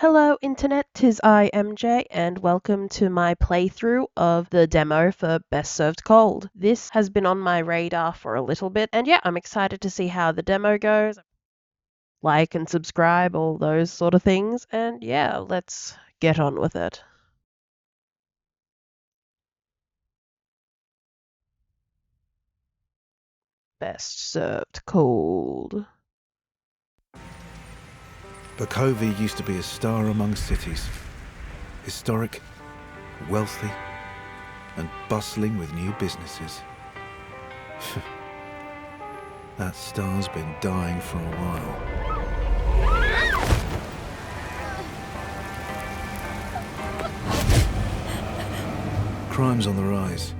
Hello Internet, 'tis I, MJ, and welcome to my playthrough of the demo for Best Served Cold. This has been on my radar for a little bit, and yeah, I'm excited to see how the demo goes. Like and subscribe, all those sort of things, and yeah, let's get on with it. Best Served Cold. Bakovia used to be a star among cities. Historic, wealthy, and bustling with new businesses. That star's been dying for a while. Crime's on the rise,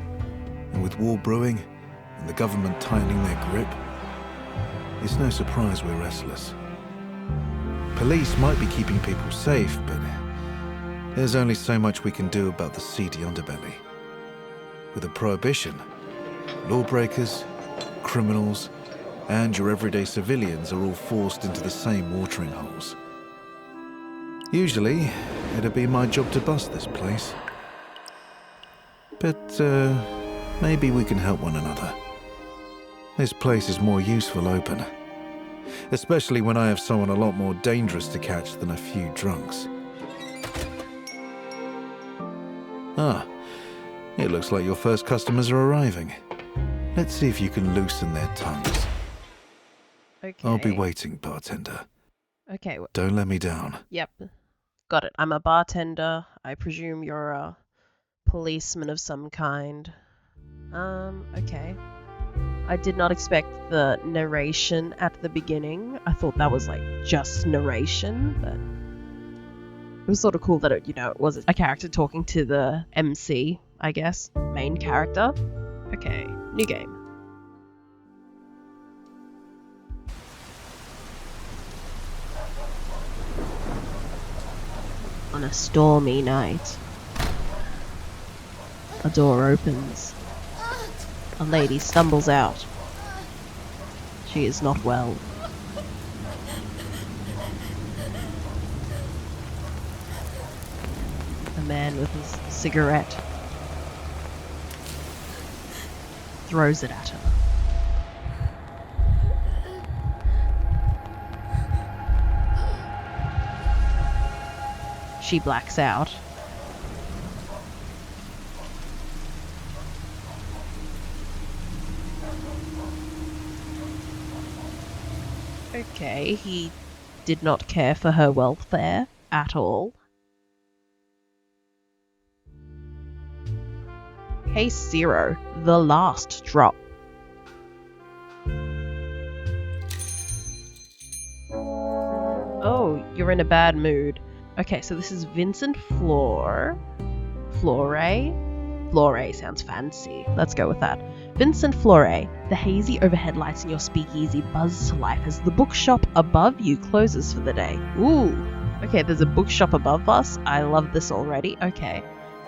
and with war brewing and the government tightening their grip, it's no surprise we're restless. Police might be keeping people safe, but there's only so much we can do about the seedy underbelly. With a prohibition, lawbreakers, criminals, and your everyday civilians are all forced into the same watering holes. Usually, it'd be my job to bust this place. But maybe we can help one another. This place is more useful open. Especially when I have someone a lot more dangerous to catch than a few drunks. Ah, it looks like your first customers are arriving. Let's see if you can loosen their tongues. Okay. I'll be waiting, bartender. Okay. Don't let me down. Yep. Got it. I'm a bartender. I presume you're a policeman of some kind. Okay. I did not expect the narration at the beginning. I thought that was like just narration, but it was sort of cool that it was a character talking to the MC, I guess, main character. Okay, new game. On a stormy night, a door opens. A lady stumbles out. She is not well. A man with his cigarette throws it at her. She blacks out. Okay, he did not care for her welfare at all. Case 0, the last drop. Oh, you're in a bad mood. Okay, so this is Vincent Flore. Flore sounds fancy. Let's go with that. Vincent Flore. The hazy overhead lights in your speakeasy buzz to life as the bookshop above you closes for the day. Ooh. Okay, there's a bookshop above us. I love this already. Okay.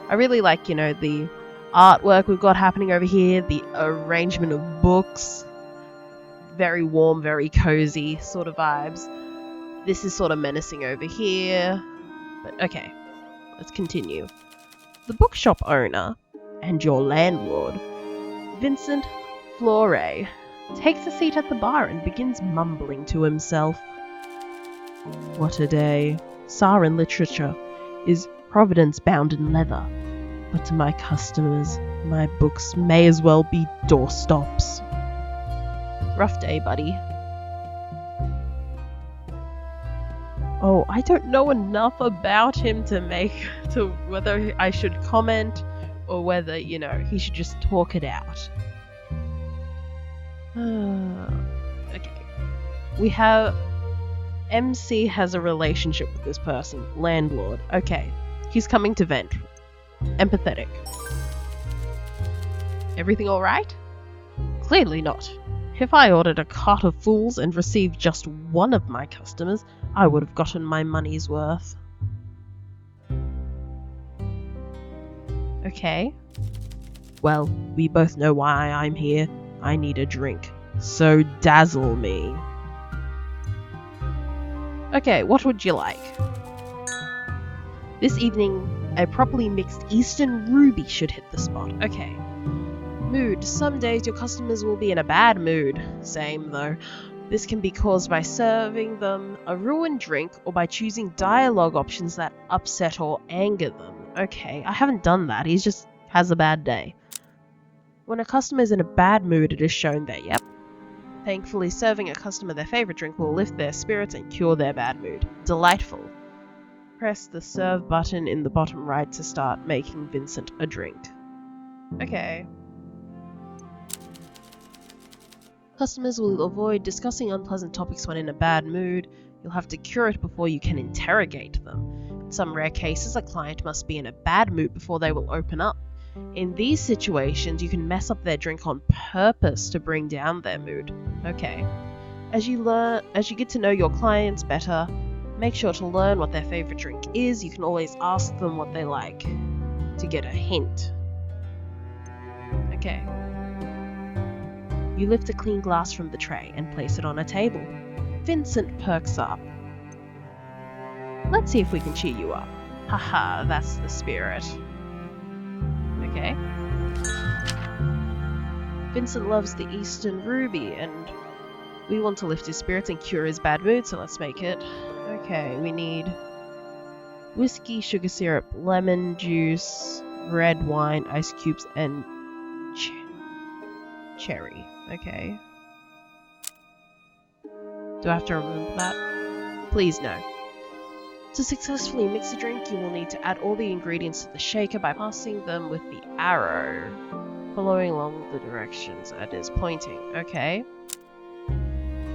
I really like, the artwork we've got happening over here, the arrangement of books. Very warm, very cozy sort of vibes. This is sort of menacing over here. But okay, let's continue. The bookshop owner and your landlord, Vincent Flore, takes a seat at the bar and begins mumbling to himself. What a day. Sarin literature is providence bound in leather, but to my customers, my books may as well be doorstops. Rough day, buddy. Oh, I don't know enough about him to whether I should comment or whether, he should just talk it out. Okay. We have... MC has a relationship with this person. Landlord. Okay. He's coming to vent. Empathetic. Everything alright? Clearly not. If I ordered a cart of fools and received just one of my customers, I would have gotten my money's worth. Okay. Well, we both know why I'm here. I need a drink. So dazzle me. Okay, what would you like? This evening, a properly mixed Eastern Ruby should hit the spot. Okay. Mood. Some days your customers will be in a bad mood. Same though. This can be caused by serving them a ruined drink or by choosing dialogue options that upset or anger them. Okay, I haven't done that. He just has a bad day. When a customer is in a bad mood, it is shown that, yep. Thankfully, serving a customer their favorite drink will lift their spirits and cure their bad mood. Delightful. Press the serve button in the bottom right to start making Vincent a drink. Okay. Customers will avoid discussing unpleasant topics when in a bad mood. You'll have to cure it before you can interrogate them. In some rare cases, a client must be in a bad mood before they will open up. In these situations, you can mess up their drink on purpose to bring down their mood. Okay. As you get to know your clients better, make sure to learn what their favorite drink is. You can always ask them what they like to get a hint. Okay. You lift a clean glass from the tray and place it on a table. Vincent perks up. Let's see if we can cheer you up. Haha, that's the spirit. Okay. Vincent loves the Eastern Ruby, and we want to lift his spirits and cure his bad mood, so let's make it. Okay, we need whiskey, sugar syrup, lemon juice, red wine, ice cubes, and cherry. Okay. Do I have to remember that? Please no. To successfully mix a drink, you will need to add all the ingredients to the shaker by passing them with the arrow, following along the directions it is pointing. Okay.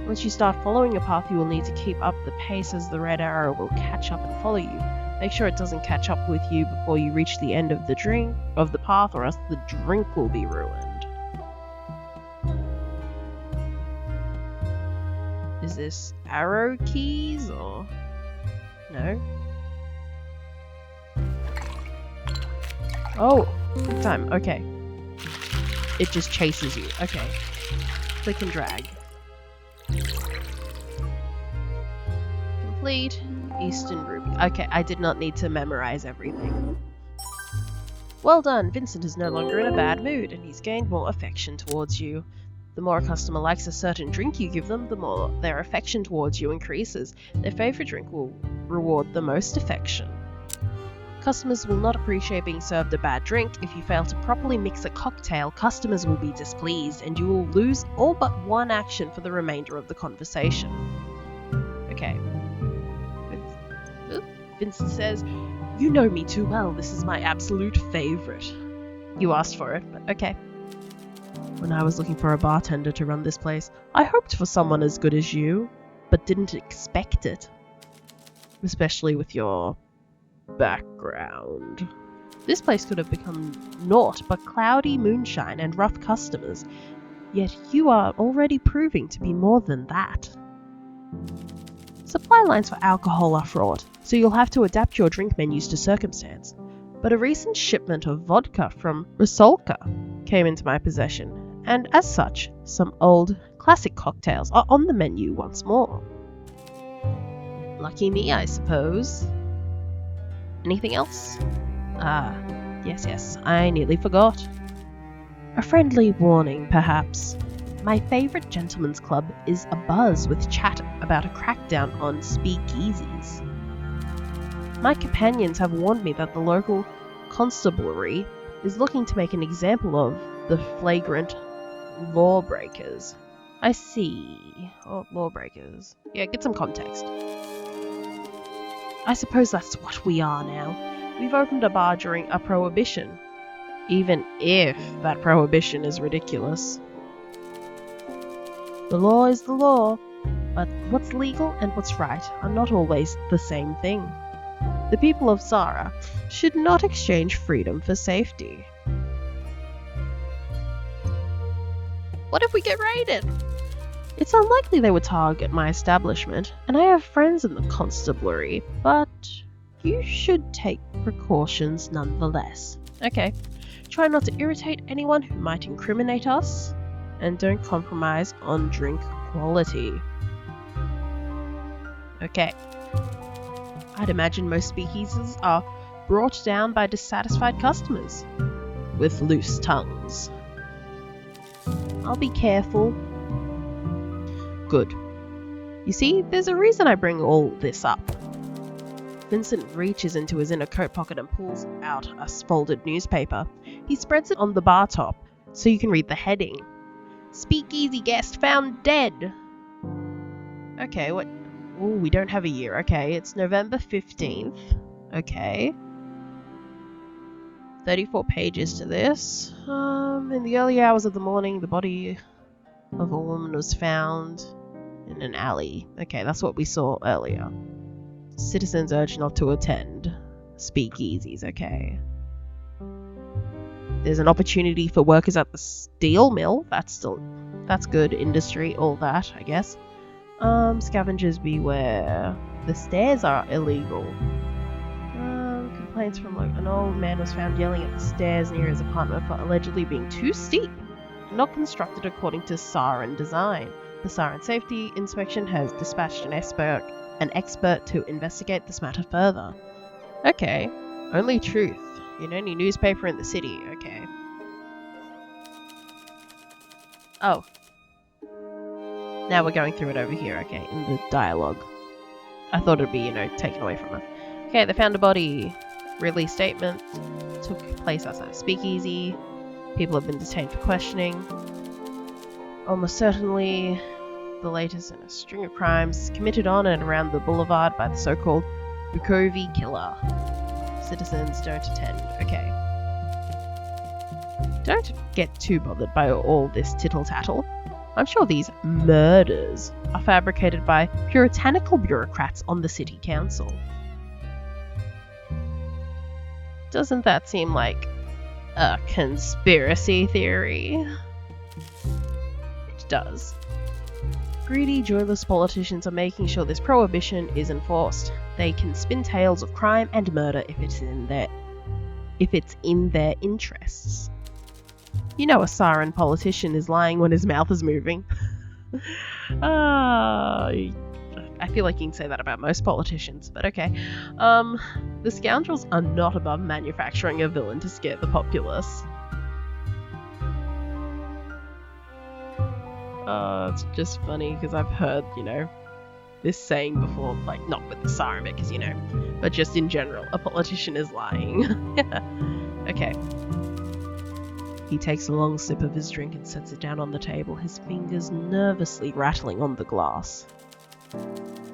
Once you start following a path, you will need to keep up the pace as the red arrow will catch up and follow you. Make sure it doesn't catch up with you before you reach the end of the path, or else the drink will be ruined. Is this arrow keys or no? Oh, big time. Okay. It just chases you. Okay. Click and drag. Complete. Eastern Ruby. Okay, I did not need to memorize everything. Well done. Vincent is no longer in a bad mood, and he's gained more affection towards you. The more a customer likes a certain drink you give them, the more their affection towards you increases. Their favorite drink will reward the most affection. Customers will not appreciate being served a bad drink. If you fail to properly mix a cocktail, customers will be displeased, and you will lose all but one action for the remainder of the conversation. Okay. Vincent says, "You know me too well. This is my absolute favorite." You asked for it, but okay. When I was looking for a bartender to run this place, I hoped for someone as good as you, but didn't expect it. Especially with your background. This place could have become naught but cloudy moonshine and rough customers, yet you are already proving to be more than that. Supply lines for alcohol are fraught, so you'll have to adapt your drink menus to circumstance. But a recent shipment of vodka from Rusalka came into my possession, and as such, some old classic cocktails are on the menu once more. Lucky me, I suppose. Anything else? Yes, I nearly forgot. A friendly warning, perhaps. My favourite gentleman's club is abuzz with chat about a crackdown on speakeasies. My companions have warned me that the local constabulary is looking to make an example of the flagrant lawbreakers. I see. Oh, lawbreakers. Yeah, get some context. I suppose that's what we are now. We've opened a bar during a prohibition. Even if that prohibition is ridiculous. The law is the law, but what's legal and what's right are not always the same thing. The people of Zara should not exchange freedom for safety. What if we get raided? It's unlikely they would target my establishment, and I have friends in the constabulary, but you should take precautions nonetheless. Okay, try not to irritate anyone who might incriminate us, and don't compromise on drink quality. Okay. I'd imagine most speakeasies are brought down by dissatisfied customers with loose tongues. I'll be careful. Good. You see, there's a reason I bring all this up. Vincent reaches into his inner coat pocket and pulls out a folded newspaper. He spreads it on the bar top so you can read the heading. Speakeasy guest found dead. Okay, what? Oh, we don't have a year. Okay, it's November 15th. Okay. 34 pages to this. In the early hours of the morning, the body of a woman was found in an alley. Okay, that's what we saw earlier. Citizens urged not to attend speakeasies. Okay. There's an opportunity for workers at the steel mill. That's good industry, all that, I guess. Scavengers beware. The stairs are illegal. Complaints from an old man was found yelling at the stairs near his apartment for allegedly being too steep, not constructed according to Siren design. The Siren Safety Inspection has dispatched an expert to investigate this matter further. Okay, only truth in any newspaper in the city. Okay. Oh. Now we're going through it over here, okay, in the dialogue. I thought it'd be, taken away from us. Okay, they found a body. Release statement. Took place outside a speakeasy. People have been detained for questioning. Almost certainly the latest in a string of crimes committed on and around the boulevard by the so-called Bukovi killer. Citizens don't attend. Okay. Don't get too bothered by all this tittle-tattle. I'm sure these murders are fabricated by puritanical bureaucrats on the city council. Doesn't that seem like a conspiracy theory? It does. Greedy, joyless politicians are making sure this prohibition is enforced. They can spin tales of crime and murder if it's in their interests. You know a siren politician is lying when his mouth is moving. I feel like you can say that about most politicians, but okay. The scoundrels are not above manufacturing a villain to scare the populace. It's just funny because I've heard, this saying before, like not with the siren bit, because but just in general, a politician is lying. Okay. He takes a long sip of his drink and sets it down on the table, his fingers nervously rattling on the glass.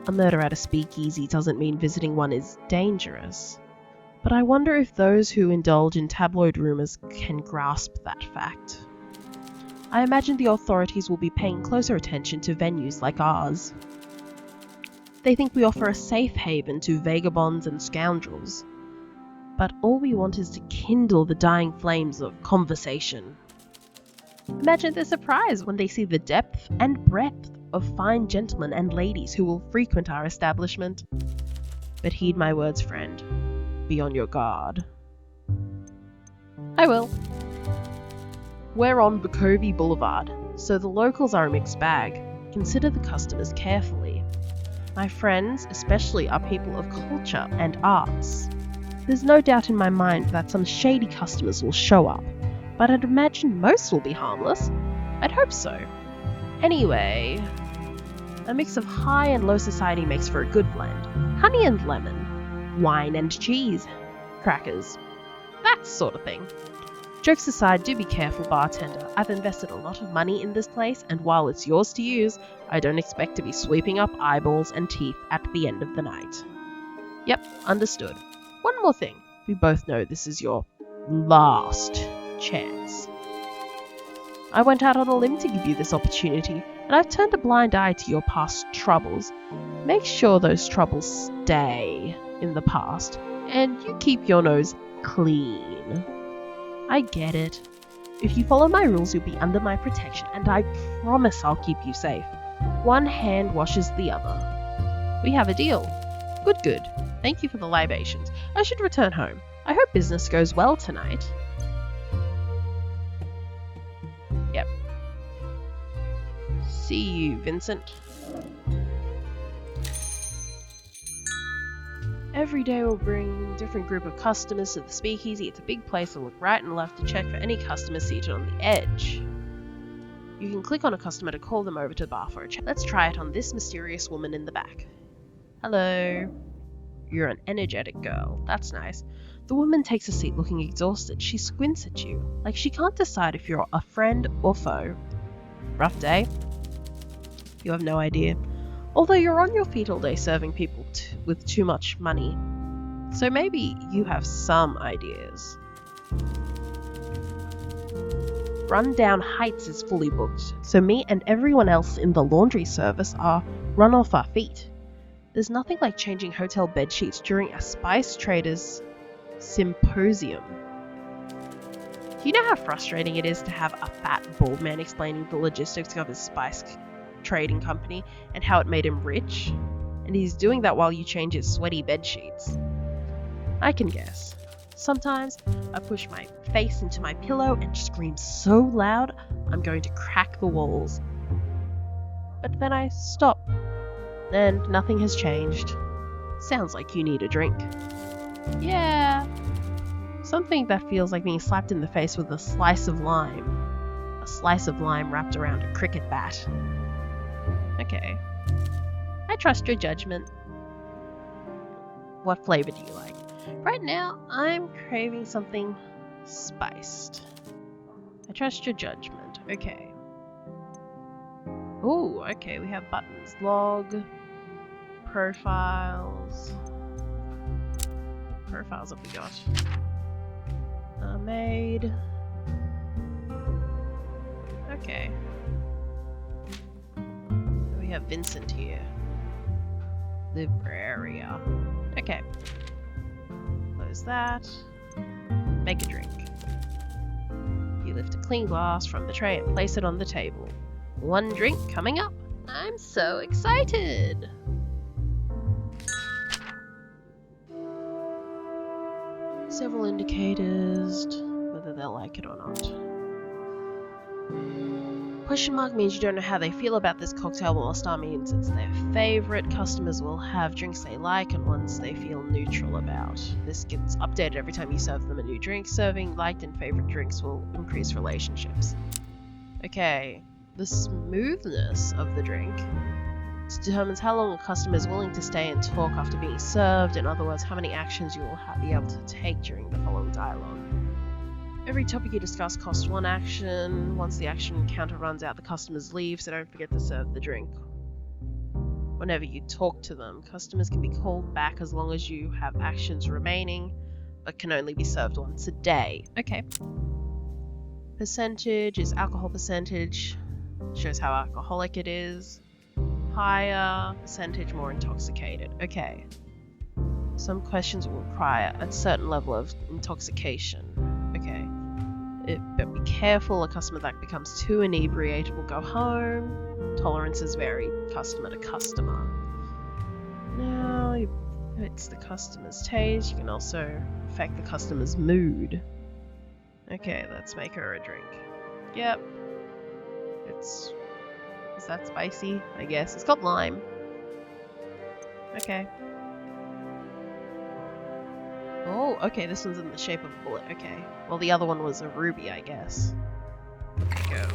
A murder at a speakeasy doesn't mean visiting one is dangerous, but I wonder if those who indulge in tabloid rumours can grasp that fact. I imagine the authorities will be paying closer attention to venues like ours. They think we offer a safe haven to vagabonds and scoundrels, but all we want is to kindle the dying flames of conversation. Imagine their surprise when they see the depth and breadth of fine gentlemen and ladies who will frequent our establishment. But heed my words, friend. Be on your guard. I will. We're on Bukovi Boulevard, so the locals are a mixed bag. Consider the customers carefully. My friends, especially, are people of culture and arts. There's no doubt in my mind that some shady customers will show up, but I'd imagine most will be harmless. I'd hope so. Anyway, a mix of high and low society makes for a good blend. Honey and lemon, wine and cheese, crackers, that sort of thing. Jokes aside, do be careful, bartender. I've invested a lot of money in this place, and while it's yours to use, I don't expect to be sweeping up eyeballs and teeth at the end of the night. Yep, understood. One more thing. We both know this is your last chance. I went out on a limb to give you this opportunity, and I've turned a blind eye to your past troubles. Make sure those troubles stay in the past, and you keep your nose clean. I get it. If you follow my rules, you'll be under my protection, and I promise I'll keep you safe. One hand washes the other. We have a deal. Good. Thank you for the libations. I should return home. I hope business goes well tonight. Yep. See you, Vincent. Every day we'll bring a different group of customers to the speakeasy. It's a big place and look right and left to check for any customers seated on the edge. You can click on a customer to call them over to the bar for a chat. Let's try it on this mysterious woman in the back. Hello. You're an energetic girl. That's nice. The woman takes a seat looking exhausted. She squints at you, like she can't decide if you're a friend or foe. Rough day? You have no idea. Although you're on your feet all day serving people with too much money. So maybe you have some ideas. Rundown Heights is fully booked, so me and everyone else in the laundry service are run off our feet. There's nothing like changing hotel bed sheets during a spice traders symposium. Do you know how frustrating it is to have a fat bald man explaining the logistics of his spice trading company and how it made him rich? And he's doing that while you change his sweaty bed sheets. I can guess. Sometimes I push my face into my pillow and scream so loud I'm going to crack the walls. But then I stop. And nothing has changed. Sounds like you need a drink. Yeah. Something that feels like being slapped in the face with a slice of lime. A slice of lime wrapped around a cricket bat. Okay. I trust your judgment. What flavor do you like? Right now, I'm craving something spiced. I trust your judgment. Okay. Ooh, okay, we have buttons. Log. Profiles. Profiles have we got? Made. Okay. We have Vincent here. Libraria. Okay. Close that. Make a drink. You lift a clean glass from the tray and place it on the table. One drink coming up. I'm so excited. Several indicators, whether they'll like it or not. Question mark means you don't know how they feel about this cocktail, while a star means it's their favourite. Customers will have drinks they like and ones they feel neutral about. This gets updated every time you serve them a new drink. Serving liked and favourite drinks will increase relationships. Okay, the smoothness of the drink determines how long a customer is willing to stay and talk after being served. In other words, how many actions you will be able to take during the following dialogue. Every topic you discuss costs one action. Once the action counter runs out, the customers leave, so don't forget to serve the drink. Whenever you talk to them, customers can be called back as long as you have actions remaining, but can only be served once a day. Okay. Percentage is alcohol percentage. Shows how alcoholic it is. Higher percentage, more intoxicated. Okay. Some questions will require a certain level of intoxication. Okay. But be careful, a customer that becomes too inebriated will go home. Tolerances vary customer to customer. Now, it's the customer's taste. You can also affect the customer's mood. Okay, let's make her a drink. Yep. Is that spicy? I guess. It's got lime. Okay. Oh, okay, this one's in the shape of a bullet. Okay. Well, the other one was a ruby, I guess. There we go.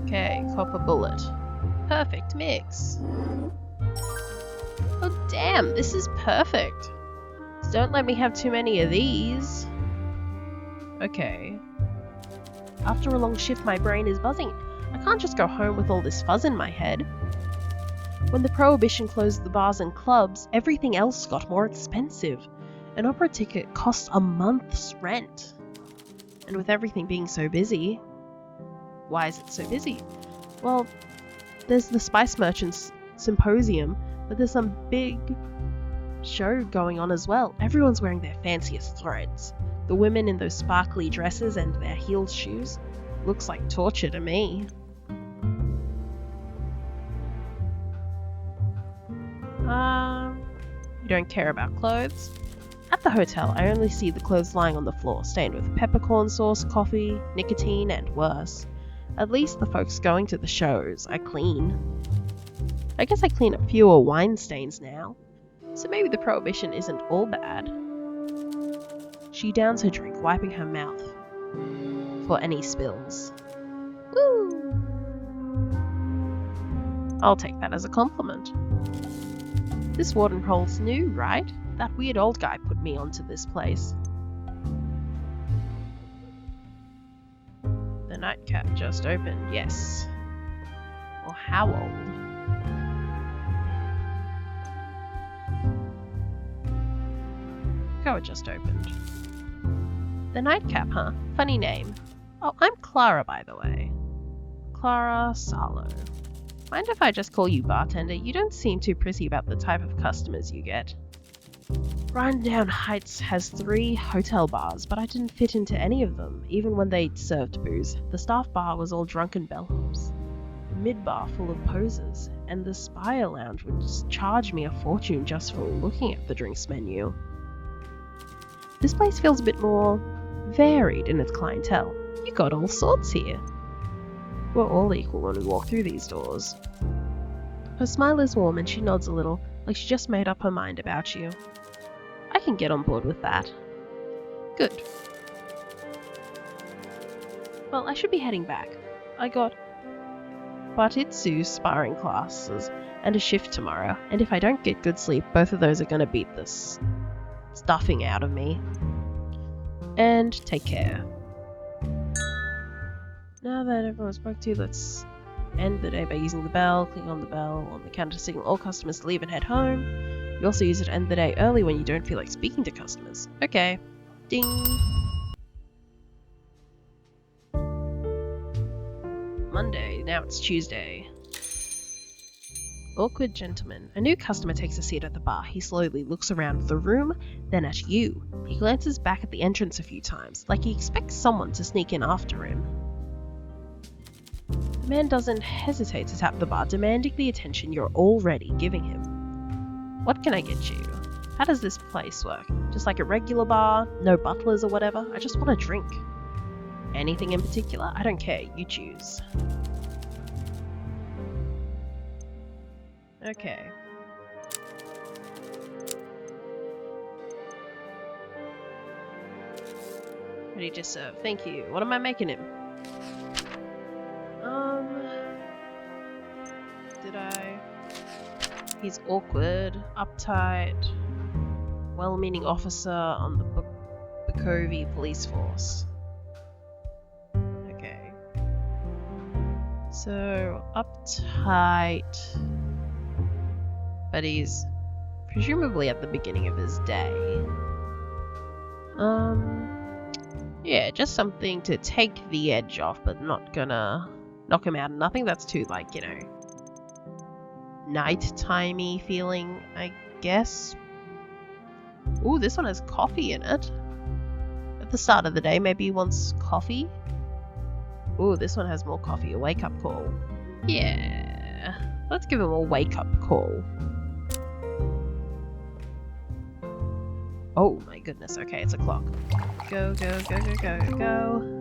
Okay, copper bullet. Perfect mix. Oh damn, this is perfect. Don't let me have too many of these. Okay. After a long shift, my brain is buzzing. I can't just go home with all this fuzz in my head. When the Prohibition closed the bars and clubs, everything else got more expensive. An opera ticket cost a month's rent. And with everything being so busy... Why is it so busy? Well, there's the Spice Merchants Symposium, but there's some big show going on as well. Everyone's wearing their fanciest threads. The women in those sparkly dresses and their heeled shoes. Looks like torture to me. You don't care about clothes? At the hotel, I only see the clothes lying on the floor, stained with peppercorn sauce, coffee, nicotine, and worse. At least the folks going to the shows are clean. I guess I clean up fewer wine stains now, so maybe the prohibition isn't all bad. She downs her drink, wiping her mouth for any spills. Woo! I'll take that as a compliment. This watering hole's new, right? That weird old guy put me onto this place. The nightcap just opened, yes. Well, how old? It just opened. The nightcap, huh? Funny name. Oh, I'm Clara, by the way. Clara Salo. Mind if I just call you bartender? You don't seem too prissy about the type of customers you get. Rundown Heights has 3 hotel bars, but I didn't fit into any of them, even when they served booze. The staff bar was all drunken bellhops, the mid-bar full of posers, and the Spire Lounge would charge me a fortune just for looking at the drinks menu. This place feels a bit more varied in its clientele. You got all sorts here. We're all equal when we walk through these doors. Her smile is warm and she nods a little, like she just made up her mind about you. I can get on board with that. Good. Well, I should be heading back. I got Bartitsu sparring classes and a shift tomorrow, and if I don't get good sleep, both of those are going to beat this stuffing out of me. And take care. Now that everyone's spoke to, let's end the day by using the bell. Click on the bell on the counter to signal all customers to leave and head home. You also use it to end the day early when you don't feel like speaking to customers. Okay. Ding. Monday, now it's Tuesday. Awkward gentleman. A new customer takes a seat at the bar. He slowly looks around the room, then at you. He glances back at the entrance a few times, like he expects someone to sneak in after him. The man doesn't hesitate to tap the bar, demanding the attention you're already giving him. What can I get you? How does this place work? Just like a regular bar? No butlers or whatever? I just want a drink. Anything in particular? I don't care. You choose. Okay. Ready to serve. Thank you. What am I making him? Did I? He's awkward, uptight, well-meaning officer on the Bukovi police force. Okay. So, uptight, but he's presumably at the beginning of his day. Yeah, just something to take the edge off, but not gonna knock him out. Nothing that's too, like, you know, night-timey feeling, I guess. Ooh, this one has coffee in it. At the start of the day, maybe he wants coffee. Ooh, this one has more coffee. A wake-up call. Yeah, let's give him a wake-up call. Oh my goodness, okay, it's a clock. Go, go, go, go, go, go.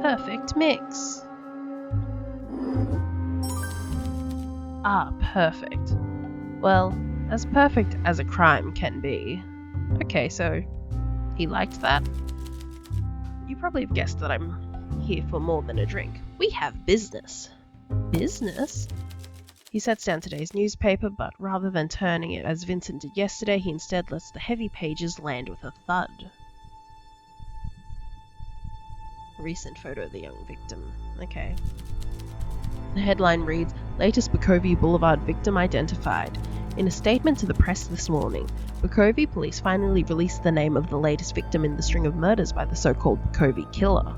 Perfect mix. Ah, perfect. Well, as perfect as a crime can be. Okay, so he liked that. You probably have guessed that I'm here for more than a drink. We have business. Business? He sets down today's newspaper, but rather than turning it as Vincent did yesterday, he instead lets the heavy pages land with a thud. A recent photo of the young victim. Okay. The headline reads, Latest Bukovi Boulevard victim identified. In a statement to the press this morning, Bukovi police finally released the name of the latest victim in the string of murders by the so-called Bukovi killer.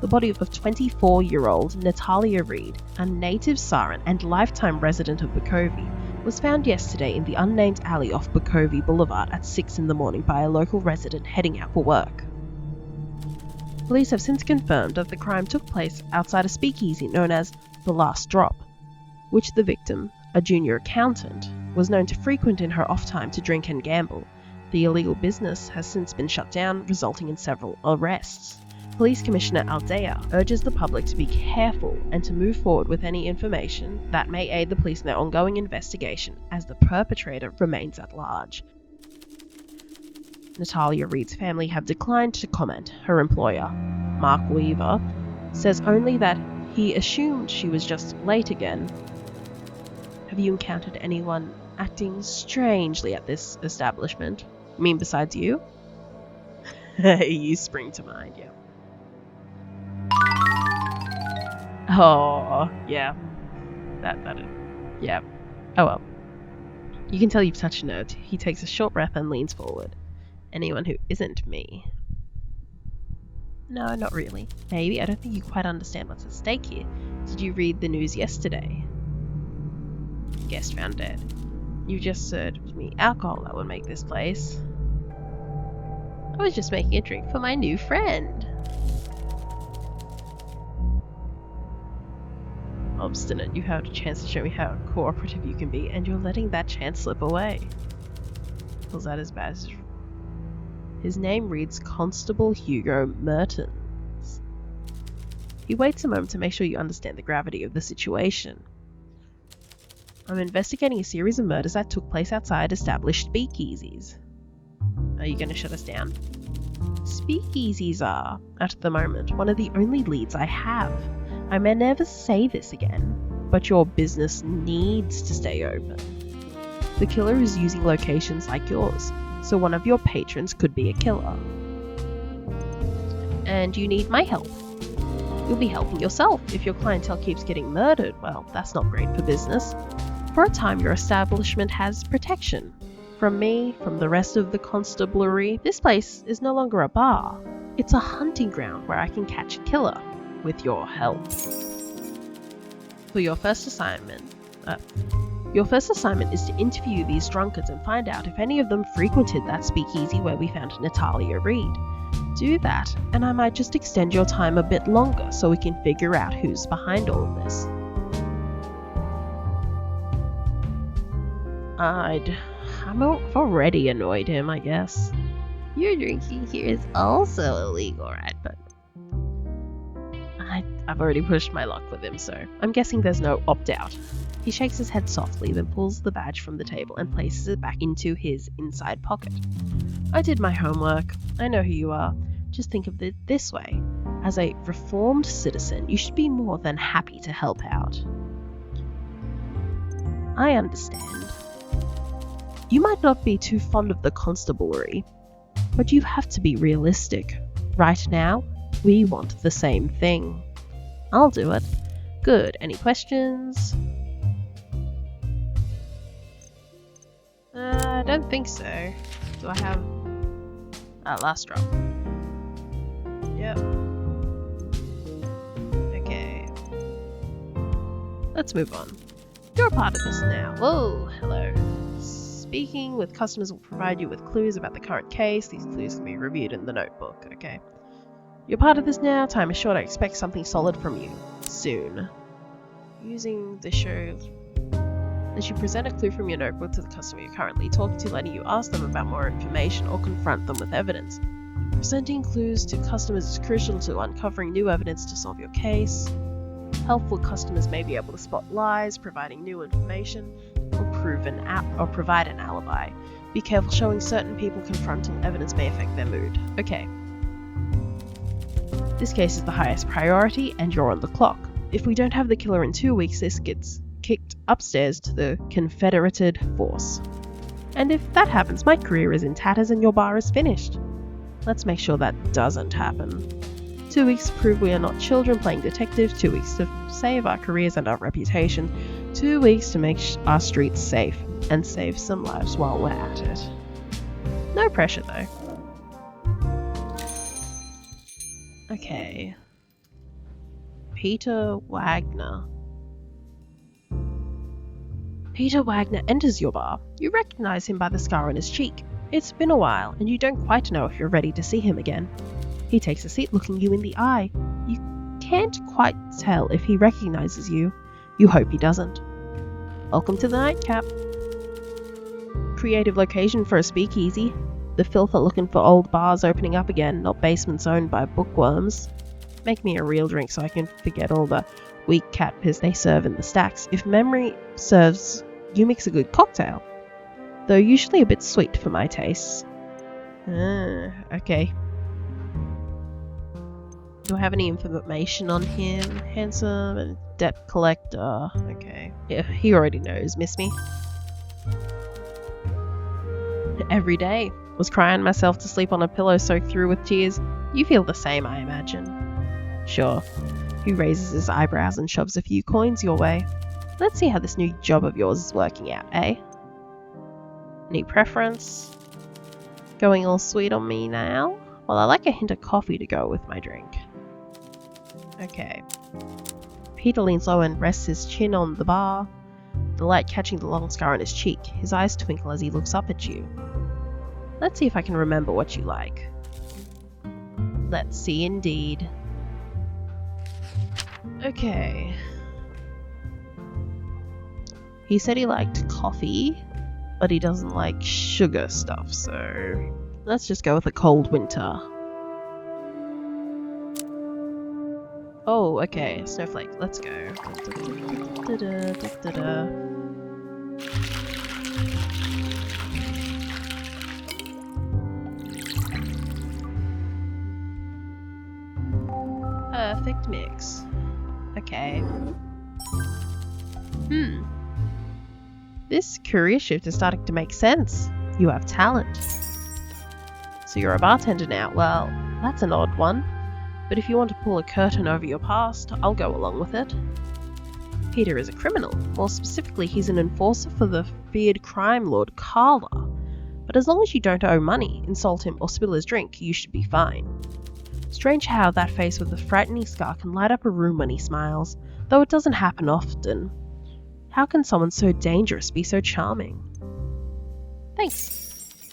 The body of 24-year-old Natalia Reed, a native Saran and lifetime resident of Bukovi, was found yesterday in the unnamed alley off Bukovi Boulevard at 6 in the morning by a local resident heading out for work. Police have since confirmed that the crime took place outside a speakeasy known as The Last Drop, which the victim, a junior accountant, was known to frequent in her off time to drink and gamble. The illegal business has since been shut down, resulting in several arrests. Police Commissioner Aldea urges the public to be careful and to move forward with any information that may aid the police in their ongoing investigation, as the perpetrator remains at large. Natalia Reed's family have declined to comment. Her employer, Mark Weaver, says only that he assumed she was just late again. Have you encountered anyone acting strangely at this establishment? I mean, besides you? You spring to mind, yeah. Oh, yeah. That is, yeah. Oh well. You can tell you've touched a nerve. He takes a short breath and leans forward. Anyone who isn't me. No, not really. Maybe. I don't think you quite understand what's at stake here. Did you read the news yesterday? Guest found dead. You just served me alcohol that would make this place. I was just making a drink for my new friend. Obstinate, you had a chance to show me how cooperative you can be, and you're letting that chance slip away. Pulls out his badge. His name reads Constable Hugo Mertens. He waits a moment to make sure you understand the gravity of the situation. I'm investigating a series of murders that took place outside established speakeasies. Are you going to shut us down? Speakeasies are, at the moment, one of the only leads I have. I may never say this again, but your business needs to stay open. The killer is using locations like yours, so one of your patrons could be a killer. And you need my help. You'll be helping yourself if your clientele keeps getting murdered. Well, that's not great for business. For a time, your establishment has protection. From me, from the rest of the constabulary, this place is no longer a bar. It's a hunting ground where I can catch a killer, with your help. For your first assignment is to interview these drunkards and find out if any of them frequented that speakeasy where we found Natalia Reed. Do that, and I might just extend your time a bit longer so we can figure out who's behind all of this. I've already annoyed him, I guess. Your drinking here is also illegal, right? But I've already pushed my luck with him, so I'm guessing there's no opt-out. He shakes his head softly, then pulls the badge from the table and places it back into his inside pocket. I did my homework. I know who you are. Just think of it this way. As a reformed citizen, you should be more than happy to help out. I understand. You might not be too fond of the constabulary, but you have to be realistic. Right now, we want the same thing. I'll do it. Good. Any questions? I don't think so. Do I have... last drop. Yep. Okay. Let's move on. You're a part of this now. Whoa, hello. Speaking with customers will provide you with clues about the current case. These clues can be reviewed in the notebook. Okay. You're part of this now. Time is short. I expect something solid from you. Soon. Using the show... As you present a clue from your notebook to the customer you're currently talking to, letting you ask them about more information or confront them with evidence. Presenting clues to customers is crucial to uncovering new evidence to solve your case. Helpful customers may be able to spot lies, providing new information, or provide an alibi. Be careful showing certain people confronting evidence may affect their mood. Okay. This case is the highest priority, and you're on the clock. If we don't have the killer in 2 weeks, this gets kicked upstairs to the Confederated force. And if that happens, my career is in tatters and your bar is finished. Let's make sure that doesn't happen. 2 weeks to prove we are not children playing detective, 2 weeks to save our careers and our reputation, 2 weeks to make our streets safe, and save some lives while we're at it. No pressure though. Okay. Peter Wagner. Peter Wagner enters your bar. You recognize him by the scar on his cheek. It's been a while, and you don't quite know if you're ready to see him again. He takes a seat looking you in the eye. You can't quite tell if he recognizes you. You hope he doesn't. Welcome to the nightcap. Creative location for a speakeasy. The filth are looking for old bars opening up again, not basements owned by bookworms. Make me a real drink so I can forget all the weak cat piss they serve in the stacks. If memory serves, you mix a good cocktail. Though usually a bit sweet for my tastes. Okay. Do I have any information on him? Handsome and debt collector. Okay. Yeah, he already knows. Miss me? Every day. Was crying myself to sleep on a pillow soaked through with tears. You feel the same, I imagine. Sure. He raises his eyebrows and shoves a few coins your way. Let's see how this new job of yours is working out, eh? Any preference? Going all sweet on me now? Well, I like a hint of coffee to go with my drink. Okay. Peter leans low and rests his chin on the bar, the light catching the long scar on his cheek. His eyes twinkle as he looks up at you. Let's see if I can remember what you like. Let's see indeed. Okay. He said he liked coffee, but he doesn't like sugar stuff, so let's just go with a cold winter. Oh, okay, snowflake, let's go. Perfect mix. Okay. This career shift is starting to make sense. You have talent. So you're a bartender now. Well, that's an odd one. But if you want to pull a curtain over your past, I'll go along with it. Peter is a criminal. More specifically, he's an enforcer for the feared crime lord Carla. But as long as you don't owe money, insult him, or spill his drink, you should be fine. Strange how that face with the frightening scar can light up a room when he smiles, though it doesn't happen often. How can someone so dangerous be so charming? Thanks.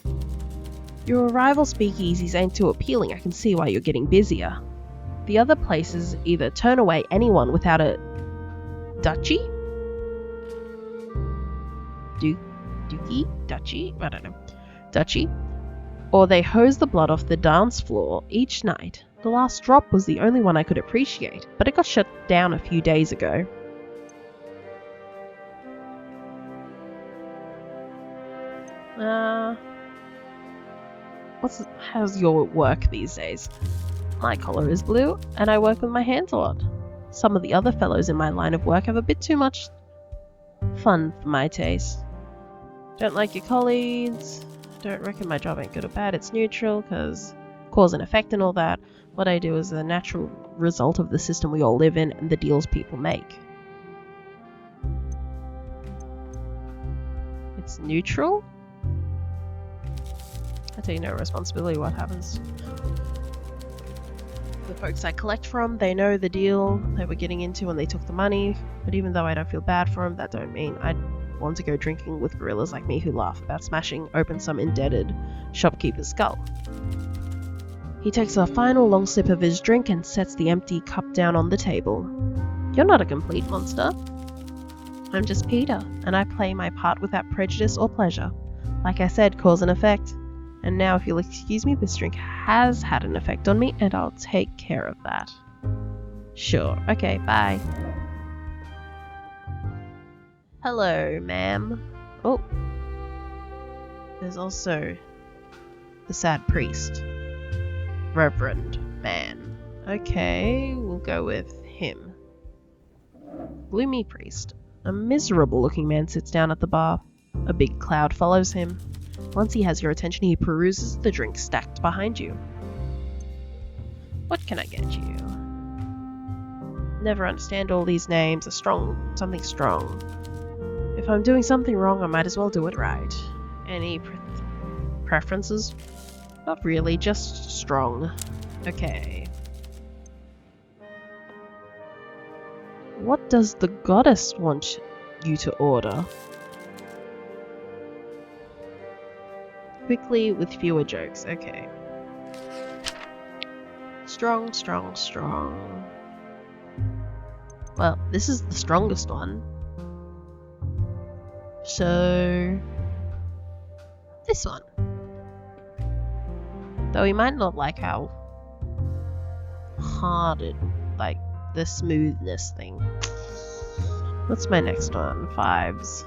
Your rival speakeasies ain't too appealing. I can see why you're getting busier. The other places either turn away anyone without a duchy? Duchy? I don't know. Duchy? Or they hose the blood off the dance floor each night. The last drop was the only one I could appreciate, but it got shut down a few days ago. How's your work these days? My collar is blue, and I work with my hands a lot. Some of the other fellows in my line of work have a bit too much fun for my taste. Don't like your colleagues. Don't reckon my job ain't good or bad. It's neutral, cause cause and effect and all that. What I do is a natural result of the system we all live in and the deals people make. It's neutral? I take no responsibility what happens. The folks I collect from, they know the deal they were getting into when they took the money, but even though I don't feel bad for them, that don't mean I'd want to go drinking with gorillas like me who laugh about smashing open some indebted shopkeeper's skull. He takes a final long sip of his drink and sets the empty cup down on the table. You're not a complete monster. I'm just Peter, and I play my part without prejudice or pleasure. Like I said, cause and effect. And now, if you'll excuse me, this drink has had an effect on me, and I'll take care of that. Sure. Okay, bye. Hello, ma'am. Oh. There's also the sad priest. Reverend man. Okay, we'll go with him. Gloomy priest. A miserable-looking man sits down at the bar. A big cloud follows him. Once he has your attention, he peruses the drink stacked behind you. What can I get you? Never understand all these names. Something strong. If I'm doing something wrong, I might as well do it right. Any preferences? Not really, just strong. Okay. What does the goddess want you to order? Quickly, with fewer jokes. Okay. Strong, strong, strong. Well, this is the strongest one. So... this one. Though he might not like how hard it, like the smoothness thing. What's my next one? 5s.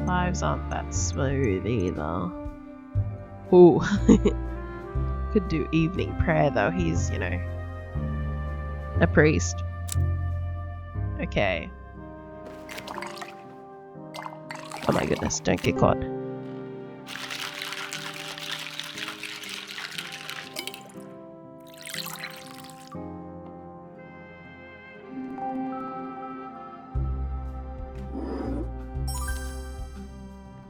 5s aren't that smooth either. Ooh. Could do evening prayer though, he's, you know, a priest. Okay. Oh my goodness, don't get caught.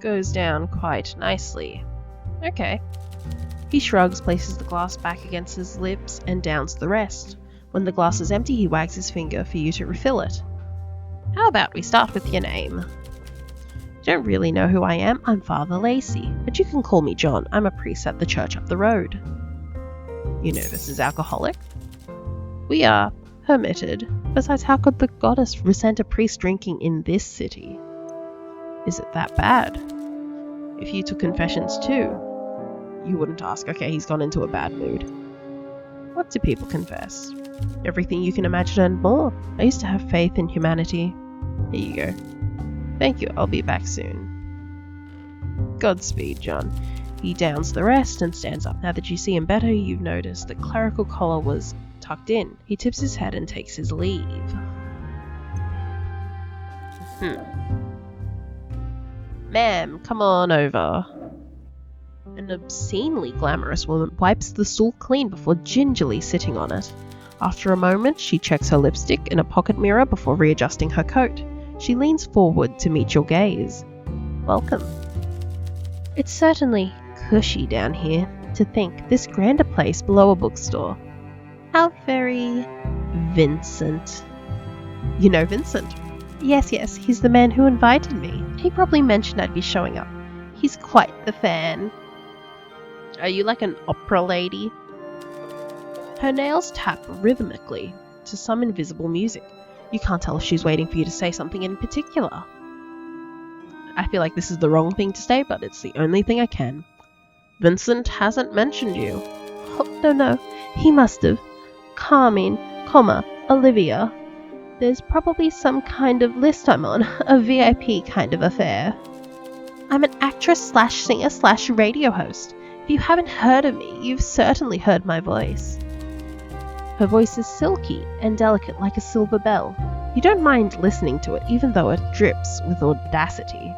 Goes down quite nicely. Okay. He shrugs, places the glass back against his lips, and downs the rest. When the glass is empty, he wags his finger for you to refill it. How about we start with your name? You don't really know who I am. I'm Father Lacey, but you can call me John. I'm a priest at the church up the road. You know this is alcoholic? We are hermited. Besides, how could the goddess resent a priest drinking in this city? Is it that bad? If you took confessions too, you wouldn't ask. Okay, he's gone into a bad mood. What do people confess? Everything you can imagine and more. I used to have faith in humanity. Here you go. Thank you, I'll be back soon. Godspeed, John. He downs the rest and stands up. Now that you see him better, you've noticed the clerical collar was tucked in. He tips his head and takes his leave. Ma'am, come on over. An obscenely glamorous woman wipes the stool clean before gingerly sitting on it. After a moment, she checks her lipstick in a pocket mirror before readjusting her coat. She leans forward to meet your gaze. Welcome. It's certainly cushy down here. To think, this grander place below a bookstore. How very Vincent. You know Vincent? Yes, he's the man who invited me. He probably mentioned I'd be showing up. He's quite the fan. Are you like an opera lady? Her nails tap rhythmically to some invisible music. You can't tell if she's waiting for you to say something in particular. I feel like this is the wrong thing to say, but it's the only thing I can. Vincent hasn't mentioned you. Oh, no. He must have. Carmine, Olivia. There's probably some kind of list I'm on. A VIP kind of affair. I'm an actress / singer / radio host. If you haven't heard of me, you've certainly heard my voice. Her voice is silky and delicate like a silver bell. You don't mind listening to it, even though it drips with audacity.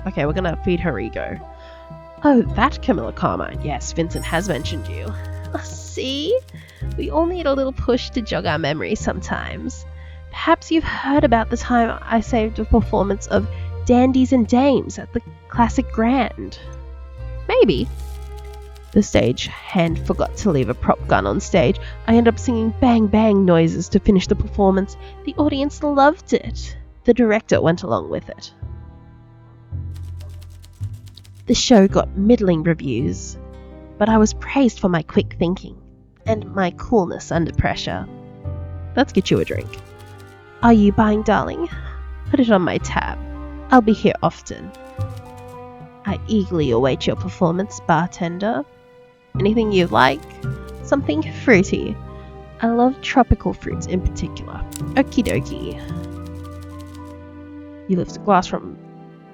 Okay, we're gonna feed her ego. Oh, that Camilla Carmine. Yes, Vincent has mentioned you. See? We all need a little push to jog our memory sometimes. Perhaps you've heard about the time I saved a performance of Dandies and Dames at the Classic Grand. Maybe. The stage hand forgot to leave a prop gun on stage. I ended up singing bang bang noises to finish the performance. The audience loved it. The director went along with it. The show got middling reviews, but I was praised for my quick thinking and my coolness under pressure. Let's get you a drink. Are you buying, darling? Put it on my tab. I'll be here often. I eagerly await your performance, bartender. Anything you like? Something fruity. I love tropical fruits in particular. Okie dokie. You lift a glass from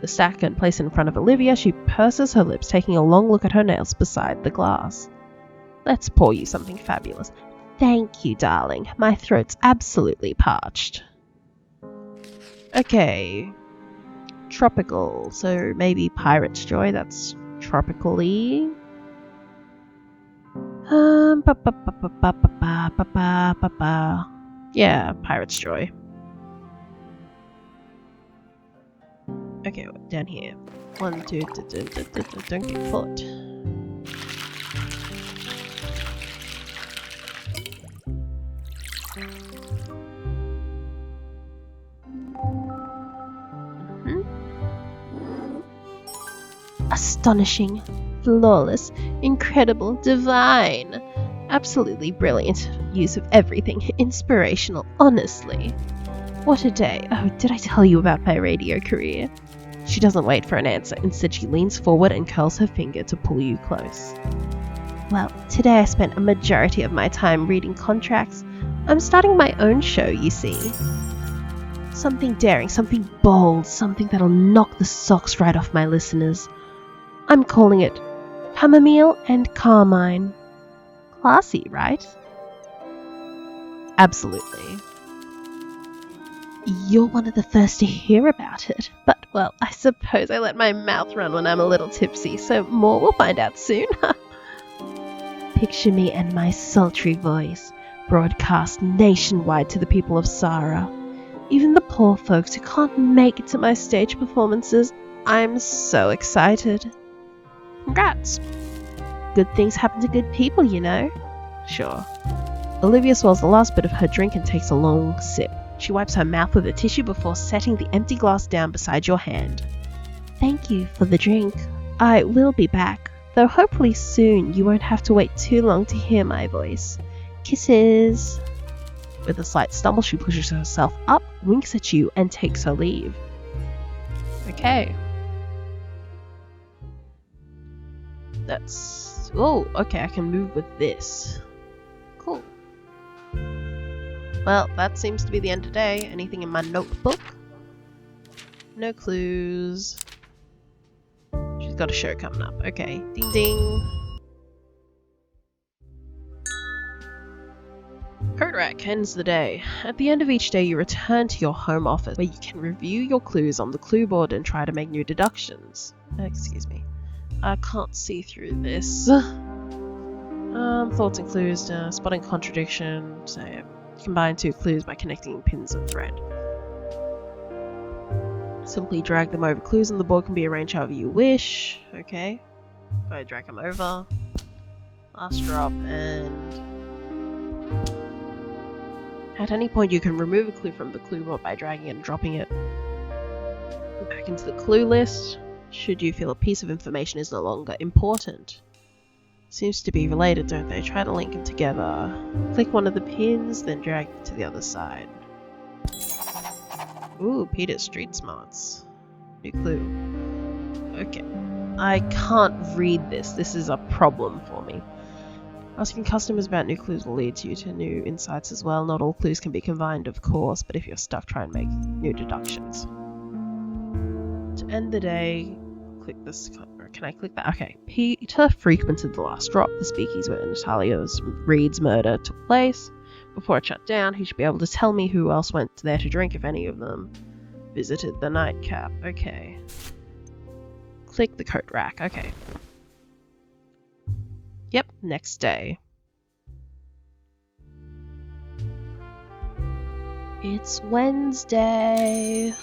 the stack and place it in front of Olivia. She purses her lips, taking a long look at her nails beside the glass. Let's pour you something fabulous. Thank you, darling. My throat's absolutely parched. Okay. Tropical. So maybe Pirate's Joy. That's tropical-y. Yeah, Pirate's Joy. Okay, down here. 1, 2, don't get caught. Astonishing. flawless, incredible, divine. Absolutely brilliant use of everything. Inspirational, honestly. What a day. Oh, did I tell you about my radio career? She doesn't wait for an answer. Instead, she leans forward and curls her finger to pull you close. Well, today I spent a majority of my time reading contracts. I'm starting my own show, you see. Something daring, something bold, something that'll knock the socks right off my listeners. I'm calling it Chamomile and Carmine. Classy, right? Absolutely. You're one of the first to hear about it, but, well, I suppose I let my mouth run when I'm a little tipsy, so more we'll find out soon. Picture me and my sultry voice, broadcast nationwide to the people of Sara. Even the poor folks who can't make it to my stage performances. I'm so excited. Congrats. Good things happen to good people, you know. Sure. Olivia swallows the last bit of her drink and takes a long sip. She wipes her mouth with a tissue before setting the empty glass down beside your hand. Thank you for the drink. I will be back, though hopefully soon you won't have to wait too long to hear my voice. Kisses. With a slight stumble, she pushes herself up, winks at you, and takes her leave. Okay. That's... Oh, okay, I can move with this. Cool. Well, that seems to be the end today. Anything in my notebook? No clues. She's got a show coming up. Okay. Ding ding. Code rack ends the day. At the end of each day, you return to your home office, where you can review your clues on the clue board and try to make new deductions. Excuse me. I can't see through this. Thoughts and clues, spotting contradiction, say, combine two clues by connecting pins and thread. Simply drag them over clues and the board can be arranged however you wish. Okay. Go ahead, drag them over. Last drop, and... At any point you can remove a clue from the clue board by dragging it and dropping it back into the clue list, should you feel a piece of information is no longer important. Seems to be related, don't they? Try to link them together. Click one of the pins, then drag it to the other side. Ooh, Peter's Street Smarts. New clue. Okay. I can't read this. This is a problem for me. Asking customers about new clues will lead you to new insights as well. Not all clues can be combined, of course, but if you're stuck, try and make new deductions. To end the day, click this. Or can I click that? Okay. Peter frequented the last drop, the speakeasy where Natalia Reed's murder took place. Before it shut down, he should be able to tell me who else went there to drink, if any of them visited the nightcap. Okay. Click the coat rack. Okay. Yep, next day. It's Wednesday.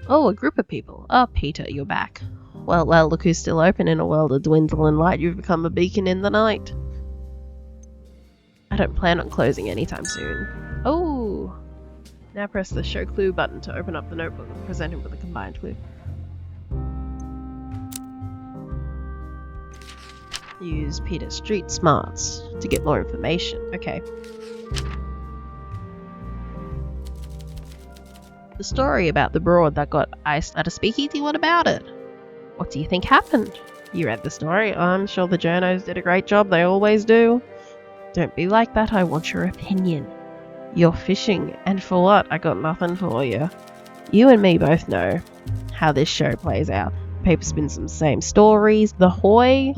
Oh, a group of people. Oh, Peter, you're back. Well, look who's still open in a world of dwindling light. You've become a beacon in the night. I don't plan on closing anytime soon. Oh! Now press the show clue button to open up the notebook and present him with a combined clue. Use Peter Street Smarts to get more information. Okay. The story about the broad that got iced at a speakeasy, what about it? What do you think happened? You read the story. I'm sure the journos did a great job, they always do. Don't be like that, I want your opinion. You're fishing, and for what? I got nothing for you. You and me both know how this show plays out. Paper spins some same stories. The hoi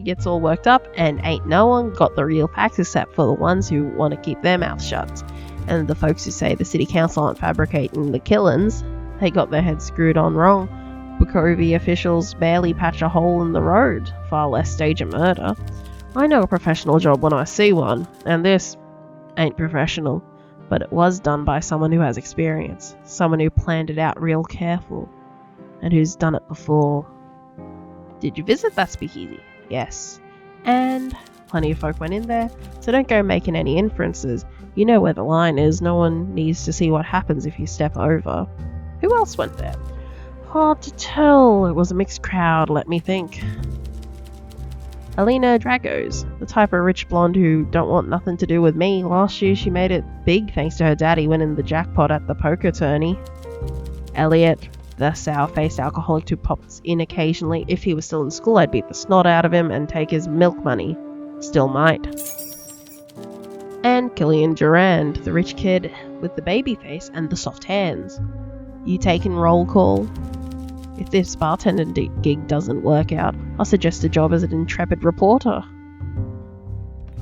gets all worked up, and ain't no one got the real facts except for the ones who want to keep their mouths shut. And the folks who say the city council aren't fabricating the killings, they got their heads screwed on wrong. Bukovi officials barely patch a hole in the road, far less stage a murder. I know a professional job when I see one, and this ain't professional, but it was done by someone who has experience, someone who planned it out real careful, and who's done it before. Did you visit that speakeasy? Yes. And plenty of folk went in there, so don't go making any inferences. You know where the line is. No one needs to see what happens if you step over. Who else went there? Hard to tell. It was a mixed crowd, let me think. Alina Dragos, the type of rich blonde who don't want nothing to do with me. Last year she made it big thanks to her daddy winning the jackpot at the poker tourney. Elliot, the sour-faced alcoholic who pops in occasionally. If he was still in school, I'd beat the snot out of him and take his milk money. Still might. And Killian Durand, the rich kid with the baby face and the soft hands. You taking roll call? If this bartender gig doesn't work out, I'll suggest a job as an intrepid reporter.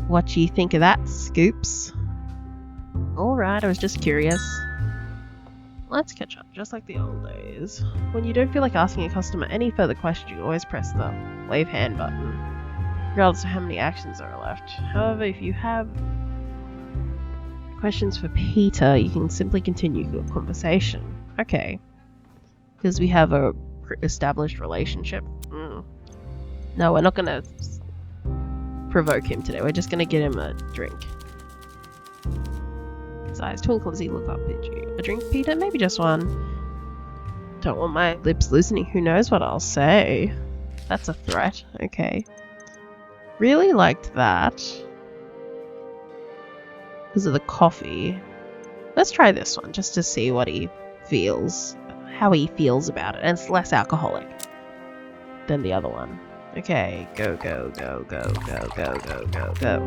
What do you think of that, Scoops? Alright, I was just curious. Let's catch up, just like the old days. When you don't feel like asking a customer any further questions, you always press the wave hand button, regardless of how many actions are left. However, if you have questions for Peter, you can simply continue your conversation. Okay. Because we have a established relationship. No, we're not going to provoke him today. We're just going to get him a drink. His eyes twinkle as he looks up at you. A drink, Peter? Maybe just one. Don't want my lips loosening. Who knows what I'll say? That's a threat. Okay. Really liked that. Because of the coffee. Let's try this one just to see what he feels. How he feels about it. And it's less alcoholic than the other one. Okay, go, go, go, go, go, go, go, go, go.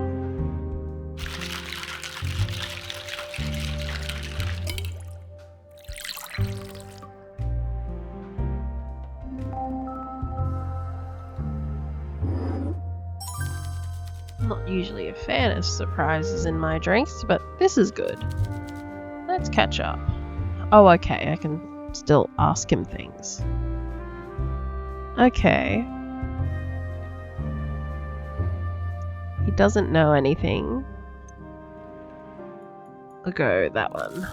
I'm not usually a fan of surprises in my drinks, but this is good. Let's catch up. Oh, okay, I can still ask him things. Okay. He doesn't know anything. I'll go that one.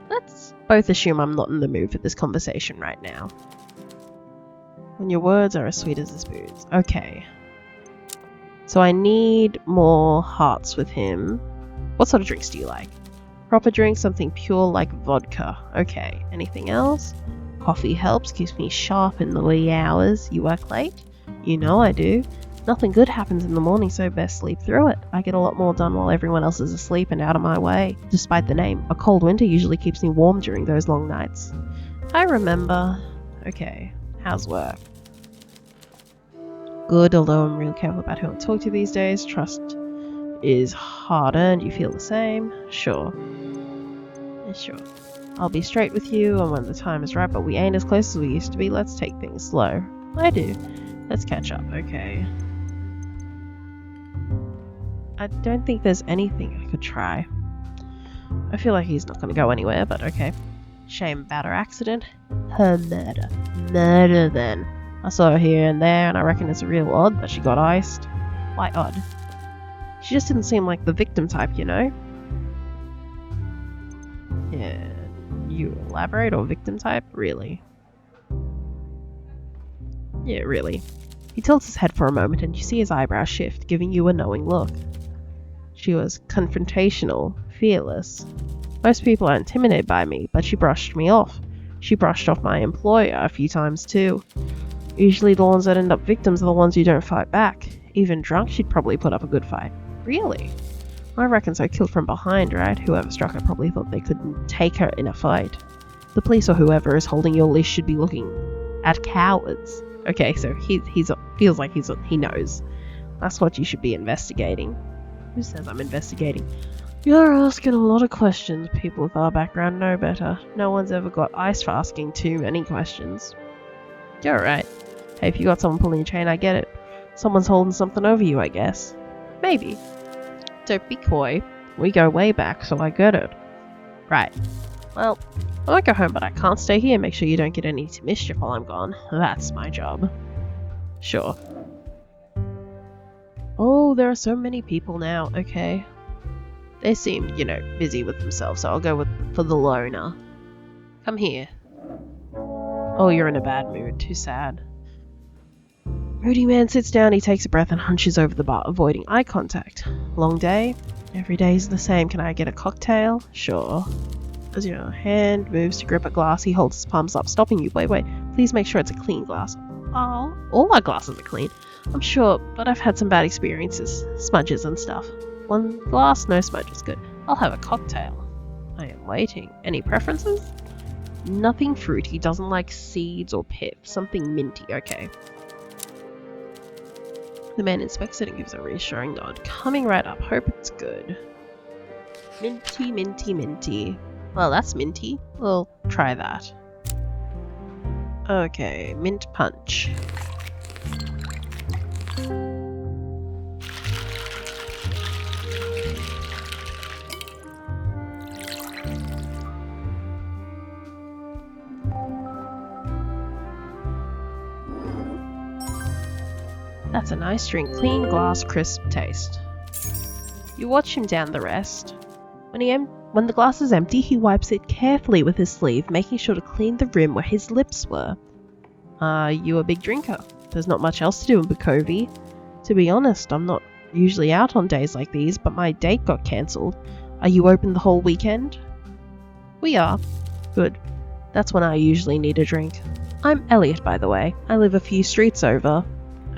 Let's both assume I'm not in the mood for this conversation right now. When your words are as sweet as the spoons. Okay. So I need more hearts with him. What sort of drinks do you like? Proper drink, something pure like vodka. Okay, anything else? Coffee helps, keeps me sharp in the wee hours. You work late? You know I do. Nothing good happens in the morning, so best sleep through it. I get a lot more done while everyone else is asleep and out of my way. Despite the name, a cold winter usually keeps me warm during those long nights. I remember. Okay, how's work? Good, although I'm real careful about who I talk to these days. Trust is hard earned. You feel the same? Sure. Sure. I'll be straight with you and when the time is right, but we ain't as close as we used to be. Let's take things slow. I do. Let's catch up, okay. I don't think there's anything I could try. I feel like he's not going to go anywhere, but okay. Shame about her accident. Her murder. Murder then. I saw her here and there and I reckon it's real odd that she got iced. Why odd? She just didn't seem like the victim type, you know? Yeah, you elaborate, or victim type? Really? Yeah, really. He tilts his head for a moment and you see his eyebrows shift, giving you a knowing look. She was confrontational, fearless. Most people are intimidated by me, but she brushed me off. She brushed off my employer a few times too. Usually the ones that end up victims are the ones who don't fight back. Even drunk, she'd probably put up a good fight. Really? I reckon so, killed from behind, right? Whoever struck her probably thought they couldn't take her in a fight. The police or whoever is holding your list should be looking at cowards. Okay, so he feels like he knows. That's what you should be investigating. Who says I'm investigating? You're asking a lot of questions. People with our background know better. No one's ever got iced for asking too many questions. You're right. Hey, if you got someone pulling your chain, I get it. Someone's holding something over you, I guess. Maybe. Don't be coy. We go way back, so I get it. Right. Well, I might go home, but I can't stay here. Make sure you don't get any mischief while I'm gone. That's my job. Sure. Oh, there are so many people now. Okay. They seem, busy with themselves, so I'll go for the loner. Come here. Oh, you're in a bad mood. Too sad. Moody man sits down, he takes a breath and hunches over the bar, avoiding eye contact. Long day? Every day is the same. Can I get a cocktail? Sure. As your hand moves to grip a glass, he holds his palms up, stopping you. Wait. Please make sure it's a clean glass. Oh, all our glasses are clean. I'm sure, but I've had some bad experiences. Smudges and stuff. One glass, no smudges. Good. I'll have a cocktail. I am waiting. Any preferences? Nothing fruity. Doesn't like seeds or pith. Something minty. Okay. The man inspects it and gives a reassuring nod. Coming right up. Hope it's good. Minty, minty, minty. Well, that's minty. We'll try that. Okay, mint punch. That's a nice drink. Clean glass, crisp taste. You watch him down the rest. When the glass is empty, he wipes it carefully with his sleeve, making sure to clean the rim where his lips were. Are you a big drinker? There's not much else to do in Bukovi. To be honest, I'm not usually out on days like these, but my date got cancelled. Are you open the whole weekend? We are. Good. That's when I usually need a drink. I'm Elliot, by the way. I live a few streets over.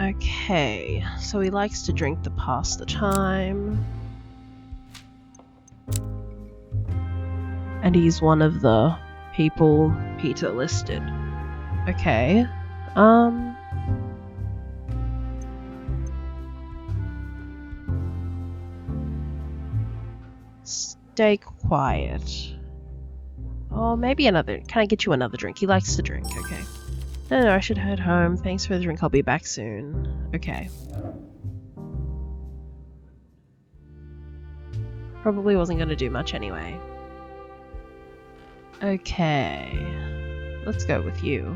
Okay, so he likes to drink to pass the time. And he's one of the people Peter listed. Okay. Stay quiet. Oh, maybe another. Can I get you another drink? He likes to drink. Okay. No, I should head home. Thanks for the drink. I'll be back soon. Okay. Probably wasn't going to do much anyway. Okay. Let's go with you.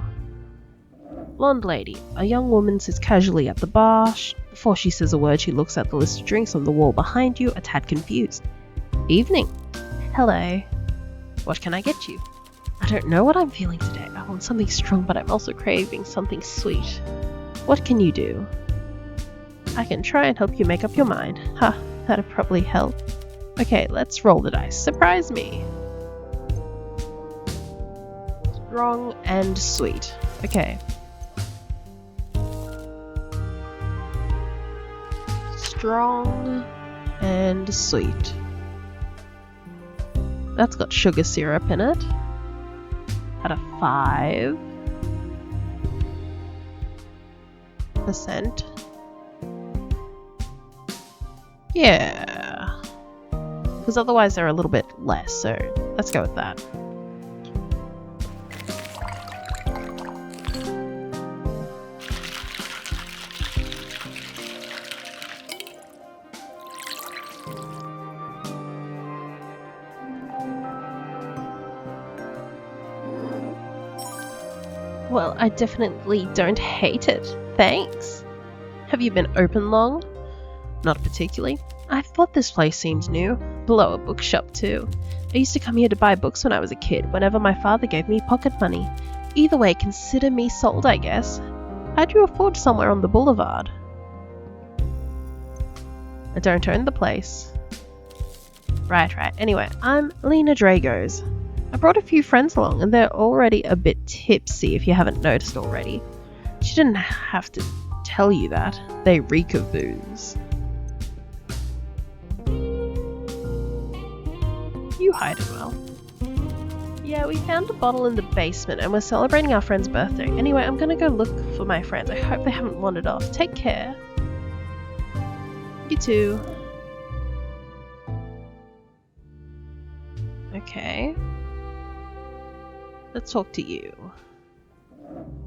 Blonde lady. A young woman sits casually at the bar. Before she says a word, she looks at the list of drinks on the wall behind you, a tad confused. Evening. Hello. What can I get you? I don't know what I'm feeling today. I want something strong, but I'm also craving something sweet. What can you do? I can try and help you make up your mind. Ha, that'd probably help. Okay, let's roll the dice. Surprise me. Strong and sweet. Okay. Strong and sweet. That's got sugar syrup in it. At a 5%. Yeah. Because otherwise they're a little bit less, so let's go with that. Well, I definitely don't hate it. Thanks. Have you been open long? Not particularly. I thought this place seemed new. Below a bookshop too. I used to come here to buy books when I was a kid, whenever my father gave me pocket money. Either way, consider me sold, I guess. How'd you afford somewhere on the boulevard? I don't own the place. Right. Anyway, I'm Lena Dragos. I brought a few friends along, and they're already a bit tipsy if you haven't noticed already. She didn't have to tell you that. They reek of booze. You hide it well. Yeah, we found a bottle in the basement, and we're celebrating our friend's birthday. Anyway, I'm gonna go look for my friends. I hope they haven't wandered off. Take care. You too. Okay. Let's talk to you.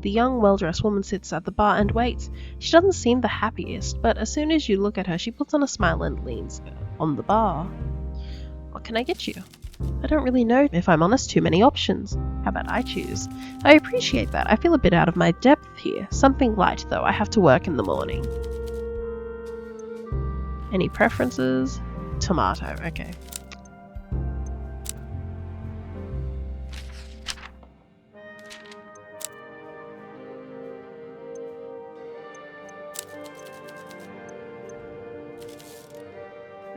The young, well-dressed woman sits at the bar and waits. She doesn't seem the happiest, but as soon as you look at her, she puts on a smile and leans on the bar. What can I get you? I don't really know, if I'm honest, too many options. How about I choose? I appreciate that. I feel a bit out of my depth here. Something light, though. I have to work in the morning. Any preferences? Tomato. Okay.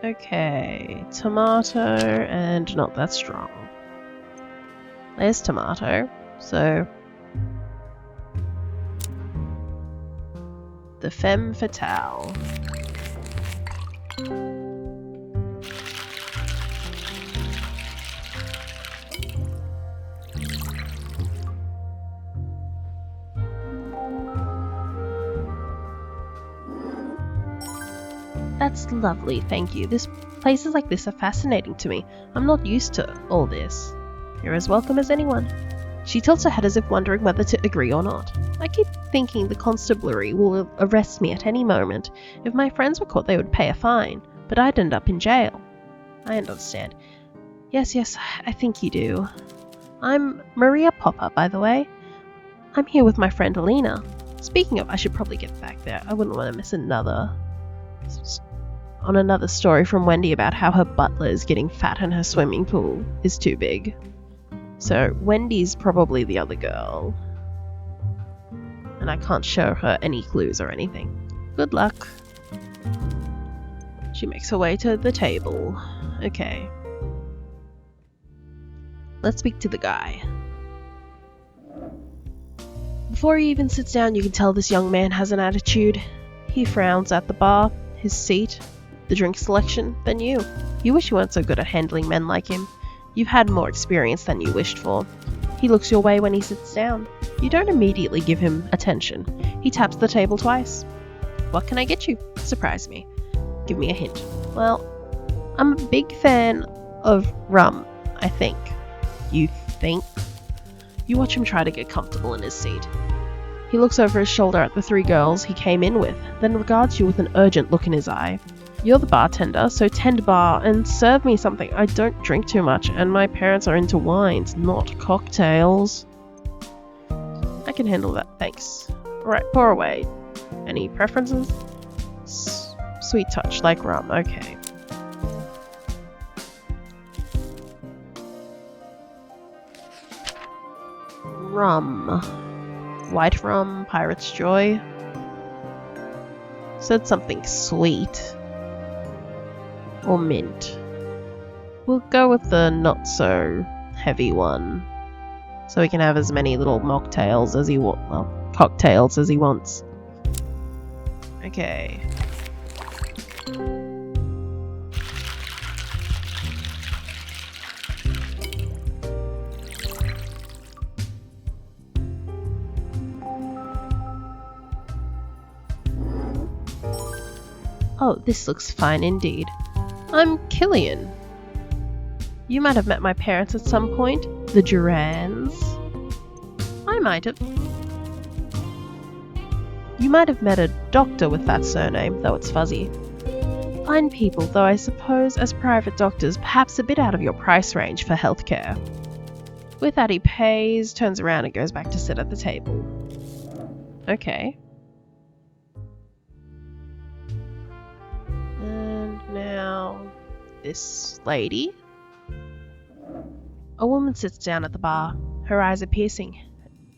Okay, tomato and not that strong. There's tomato. So the femme fatale. That's lovely, thank you. Places like this are fascinating to me. I'm not used to all this. You're as welcome as anyone. She tilts her head as if wondering whether to agree or not. I keep thinking the constabulary will arrest me at any moment. If my friends were caught, they would pay a fine, but I'd end up in jail. I understand. Yes, I think you do. I'm Maria Popper, by the way. I'm here with my friend Alina. Speaking of, I should probably get back there. I wouldn't want to miss another story from Wendy about how her butler is getting fat and her swimming pool is too big. So Wendy's probably the other girl. And I can't show her any clues or anything. Good luck. She makes her way to the table. Okay. Let's speak to the guy. Before he even sits down, you can tell this young man has an attitude. He frowns at the bar, his seat, the drink selection, than you. You wish you weren't so good at handling men like him. You've had more experience than you wished for. He looks your way when he sits down. You don't immediately give him attention. He taps the table twice. What can I get you? Surprise me. Give me a hint. Well, I'm a big fan of rum, I think. You think? You watch him try to get comfortable in his seat. He looks over his shoulder at the three girls he came in with, then regards you with an urgent look in his eye. You're the bartender, so tend bar and serve me something. I don't drink too much, and my parents are into wines, not cocktails. I can handle that, thanks. Alright, pour away. Any preferences? Sweet touch, like rum, okay. Rum. White rum, Pirate's Joy. Said something sweet. Or mint. We'll go with the not so heavy one. So he can have as many little mocktails as he cocktails as he wants. Okay. Oh, this looks fine indeed. I'm Killian. You might have met my parents at some point. The Durans. I might have. You might have met a doctor with that surname, though it's fuzzy. Fine people, though I suppose as private doctors, perhaps a bit out of your price range for healthcare. With that he pays, turns around and goes back to sit at the table. Okay. Now, this lady. A woman sits down at the bar. Her eyes are piercing,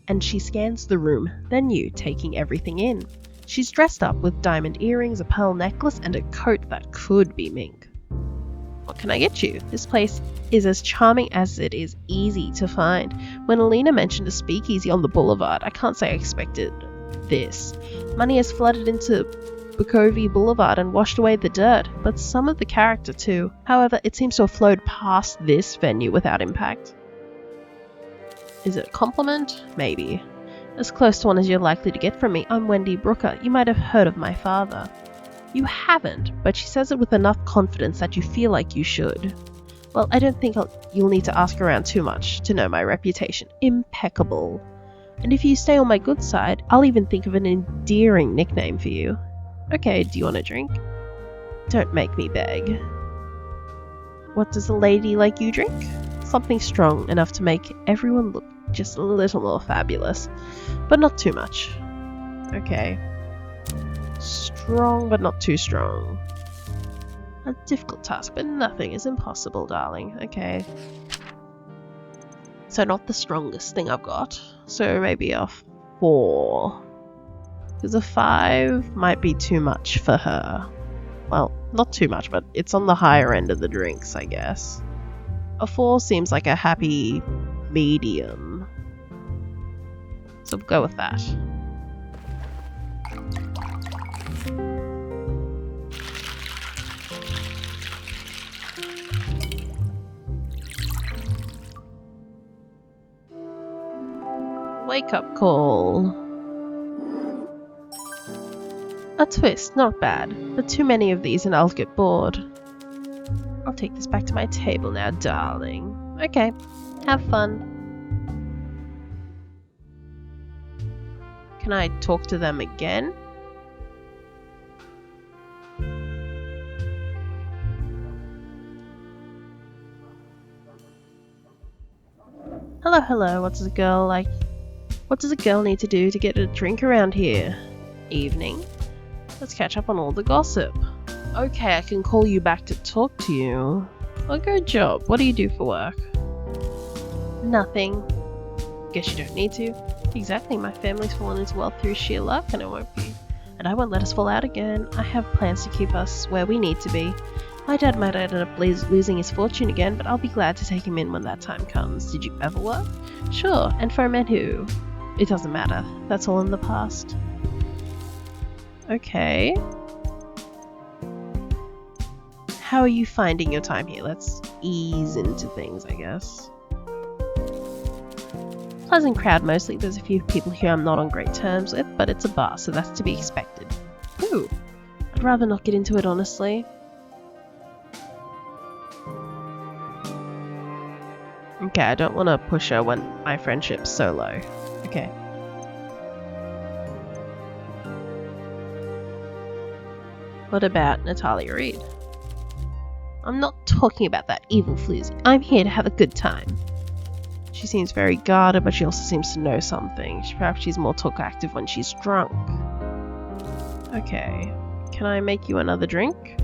and she scans the room, then you, taking everything in. She's dressed up with diamond earrings, a pearl necklace, and a coat that could be mink. What can I get you? This place is as charming as it is easy to find. When Alina mentioned a speakeasy on the boulevard, I can't say I expected this. Money has flooded into Bukovi Boulevard and washed away the dirt, but some of the character too. However, it seems to have flowed past this venue without impact. Is it a compliment? Maybe. As close to one as you're likely to get from me. I'm Wendy Brooker. You might have heard of my father. You haven't, but she says it with enough confidence that you feel like you should. Well, I don't think you'll need to ask around too much to know my reputation. Impeccable. And if you stay on my good side, I'll even think of an endearing nickname for you. Okay, do you want a drink? Don't make me beg. What does a lady like you drink? Something strong enough to make everyone look just a little more fabulous, but not too much. Okay. Strong, but not too strong. A difficult task, but nothing is impossible, darling. Okay. So not the strongest thing I've got. So maybe a 4. Because a 5 might be too much for her. Well, not too much, but it's on the higher end of the drinks, I guess. A 4 seems like a happy medium. So we'll go with that. Wake up call. A twist, not bad, but too many of these and I'll get bored. I'll take this back to my table now, darling. Okay, have fun. Can I talk to them again? Hello, hello, what does a girl like? What does a girl need to do to get a drink around here? Evening. Let's catch up on all the gossip. Okay, I can call you back to talk to you. Well, good job. What do you do for work? Nothing. Guess you don't need to. Exactly, my family's fallen into wealth through sheer luck, and I won't let us fall out again. I have plans to keep us where we need to be. My dad might end up losing his fortune again, but I'll be glad to take him in when that time comes. Did you ever work? Sure, and for a man who... It doesn't matter. That's all in the past. Okay. How are you finding your time here? Let's ease into things, I guess. Pleasant crowd mostly. There's a few people here I'm not on great terms with, but it's a bar, so that's to be expected. Ooh. I'd rather not get into it, honestly. Okay, I don't want to push her when my friendship's so low. Okay. What about Natalia Reid? I'm not talking about that evil floozy. I'm here to have a good time. She seems very guarded, but she also seems to know something. Perhaps she's more talk active when she's drunk. Okay. Can I make you another drink?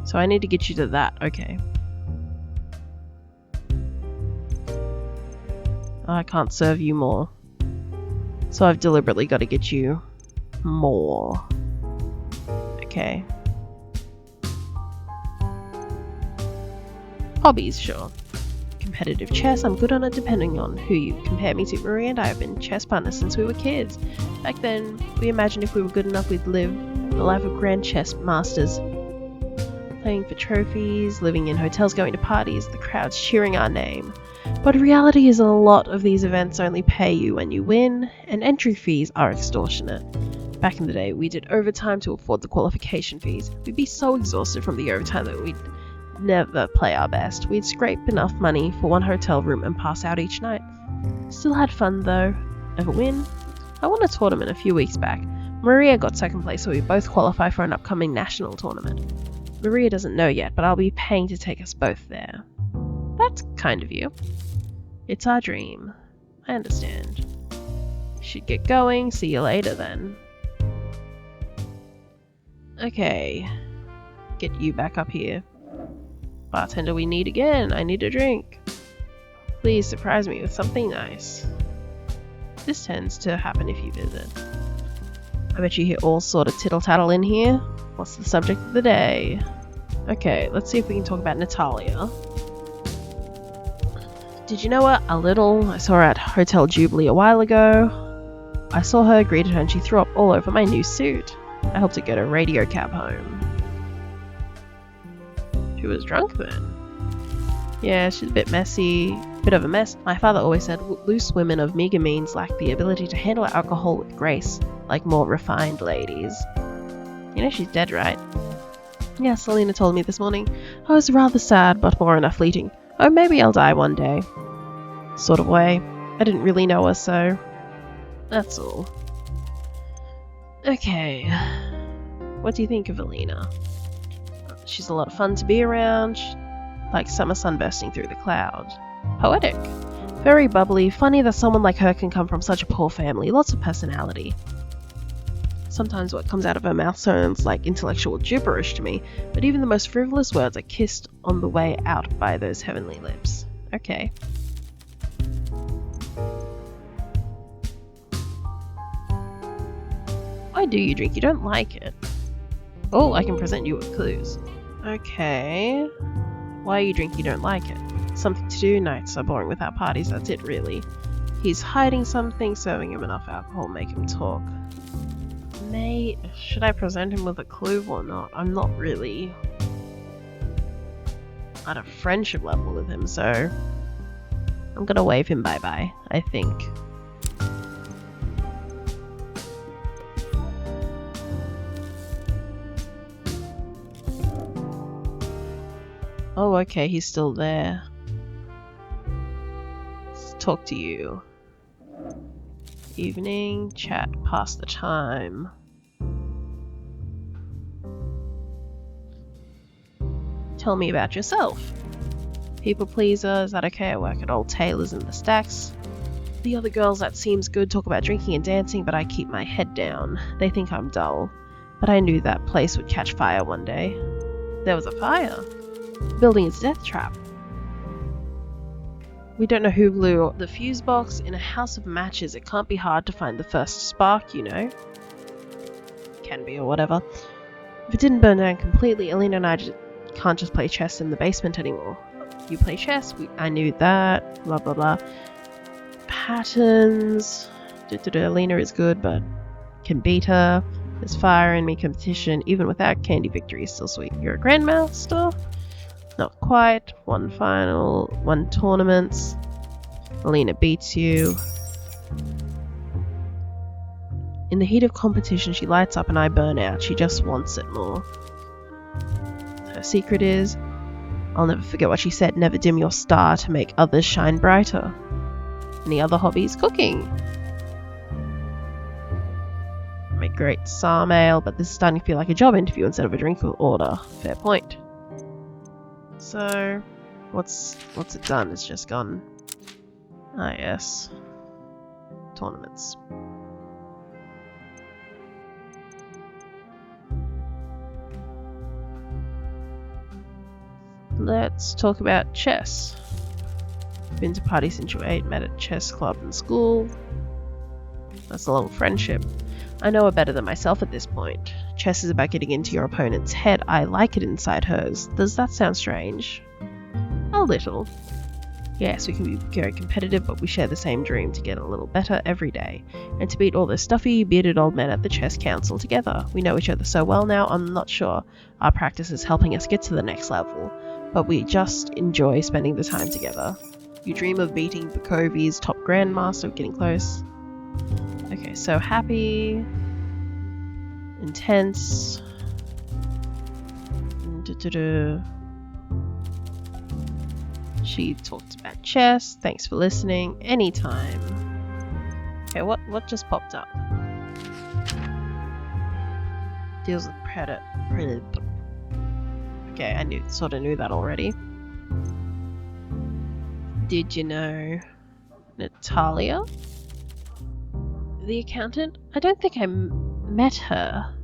So I need to get you to that. Okay. Oh, I can't serve you more. So I've deliberately got to get you more. Okay. Hobbies, sure. Competitive chess, I'm good on it depending on who you compare me to. Maria and I have been chess partners since we were kids. Back then, we imagined if we were good enough we'd live the life of grand chess masters. Playing for trophies, living in hotels, going to parties, the crowds cheering our name. But reality is a lot of these events only pay you when you win, and entry fees are extortionate. Back in the day, we did overtime to afford the qualification fees. We'd be so exhausted from the overtime that we'd never play our best. We'd scrape enough money for one hotel room and pass out each night. Still had fun though. Ever win? I won a tournament a few weeks back. Maria got second place, so we both qualify for an upcoming national tournament. Maria doesn't know yet, but I'll be paying to take us both there. That's kind of you. It's our dream. I understand. Should get going. See you later then. Okay. Get you back up here. Bartender, we need again. I need a drink. Please surprise me with something nice. This tends to happen if you visit. I bet you hear all sort of tittle-tattle in here. What's the subject of the day? Okay, let's see if we can talk about Natalia. Did you know her? A little. I saw her at Hotel Jubilee a while ago. I saw her, greeted her, and she threw up all over my new suit. I helped her get a radio cab home. She was drunk then. Yeah, she's a bit messy. Bit of a mess. My father always said loose women of meager means lack the ability to handle alcohol with grace, like more refined ladies. You know she's dead, right? Yeah, Selena told me this morning. I was rather sad, but more in a fleeting, oh, maybe I'll die one day sort of way. I didn't really know her, so that's all. Okay. What do you think of Alina? She's a lot of fun to be around, like summer sun bursting through the clouds. Poetic. Very bubbly, funny that someone like her can come from such a poor family, lots of personality. Sometimes what comes out of her mouth sounds like intellectual gibberish to me, but even the most frivolous words are kissed on the way out by those heavenly lips. Okay. Why do you drink? You don't like it. Oh, I can present you with clues. Okay. Why are you drinking? You don't like it? Something to do? Nights are boring without parties, that's it really. He's hiding something, serving him enough alcohol, make him talk. Mate, should I present him with a clue or not? I'm not really at a friendship level with him, so I'm gonna wave him bye-bye, I think. Oh, okay, he's still there. Let's talk to you. Evening, chat, pass the time. Tell me about yourself. People pleaser, is that okay? I work at Old Taylor's in the Stacks. The other girls, that seems good, talk about drinking and dancing, but I keep my head down. They think I'm dull. But I knew that place would catch fire one day. There was a fire. The building is a death trap. We don't know who blew the fuse box. In a house of matches, it can't be hard to find the first spark, you know. Can be, or whatever. If it didn't burn down completely, Alina and I can't just play chess in the basement anymore. You play chess? I knew that. Blah, blah, blah. Patterns. Alina is good, but can beat her. There's fire in me competition. Even without candy, victory is still sweet. You're a grandmaster? Not quite. One final, one tournaments. Alina beats you. In the heat of competition, she lights up and I burn out. She just wants it more. Her secret is, I'll never forget what she said, never dim your star to make others shine brighter. Any other hobbies? Cooking. Make great sour ale, but this is starting to feel like a job interview instead of a drink order. Fair point. So, what's it done? It's just gone. Ah, yes. Tournaments. Let's talk about chess. Been to parties since you were 8, met at chess club in school. That's a long friendship. I know her better than myself at this point. Chess is about getting into your opponent's head. I like it inside hers. Does that sound strange? A little. Yes, we can be very competitive, but we share the same dream to get a little better every day. And to beat all those stuffy, bearded old men at the chess council together. We know each other so well now, I'm not sure our practice is helping us get to the next level. But we just enjoy spending the time together. You dream of beating Bukovi's top grandmaster, getting close. Okay, so happy, intense, she talked about chess, thanks for listening, anytime. Okay, what just popped up? Deals with predator. Okay, I sort of knew that already. Did you know Natalia? The accountant? I don't think I met her.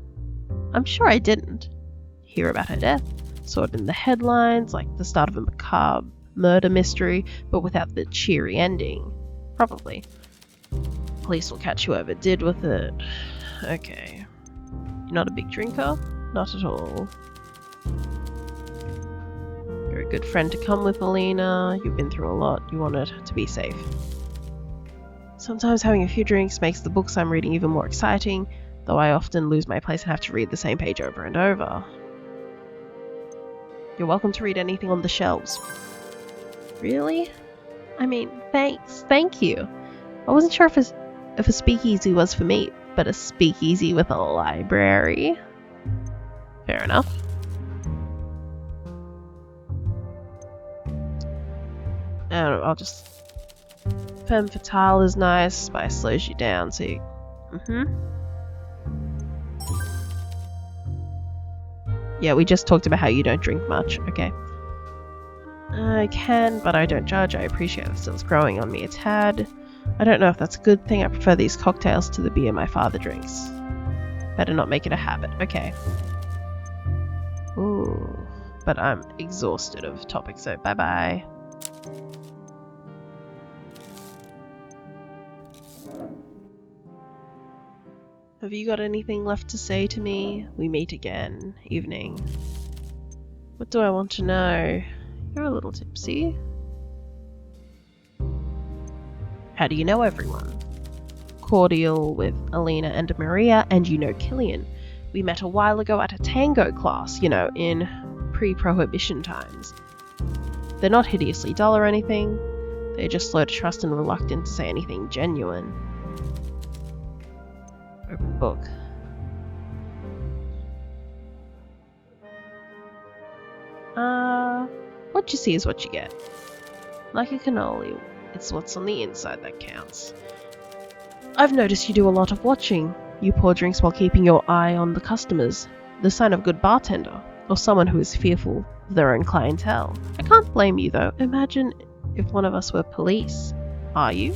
I'm sure I didn't. Hear about her death. Saw it in the headlines, like the start of a macabre murder mystery, but without the cheery ending. Probably. Police will catch whoever did with it. Okay. You're not a big drinker? Not at all. You're a good friend to come with, Alina. You've been through a lot. You want it to be safe. Sometimes having a few drinks makes the books I'm reading even more exciting, though I often lose my place and have to read the same page over and over. You're welcome to read anything on the shelves. Really? I mean, thanks. Thank you. I wasn't sure if a speakeasy was for me, but a speakeasy with a library? Fair enough. I don't know, I'll just... Femme fatale is nice, spice slows you down, so you... Yeah, we just talked about how you don't drink much, okay. I can, but I don't judge. I appreciate it still growing on me a tad. I don't know if that's a good thing. I prefer these cocktails to the beer my father drinks. Better not make it a habit. Okay. Ooh. But I'm exhausted of topics, so bye-bye. Have you got anything left to say to me? We meet again. Evening. What do I want to know? You're a little tipsy. How do you know everyone? Cordial with Alina and Maria, and you know Killian. We met a while ago at a tango class, in pre-prohibition times. They're not hideously dull or anything. They're just slow to trust and reluctant to say anything genuine. Open book. What you see is what you get. Like a cannoli, it's what's on the inside that counts. I've noticed you do a lot of watching. You pour drinks while keeping your eye on the customers. The sign of a good bartender, or someone who is fearful of their own clientele. I can't blame you though. Imagine if one of us were police. Are you?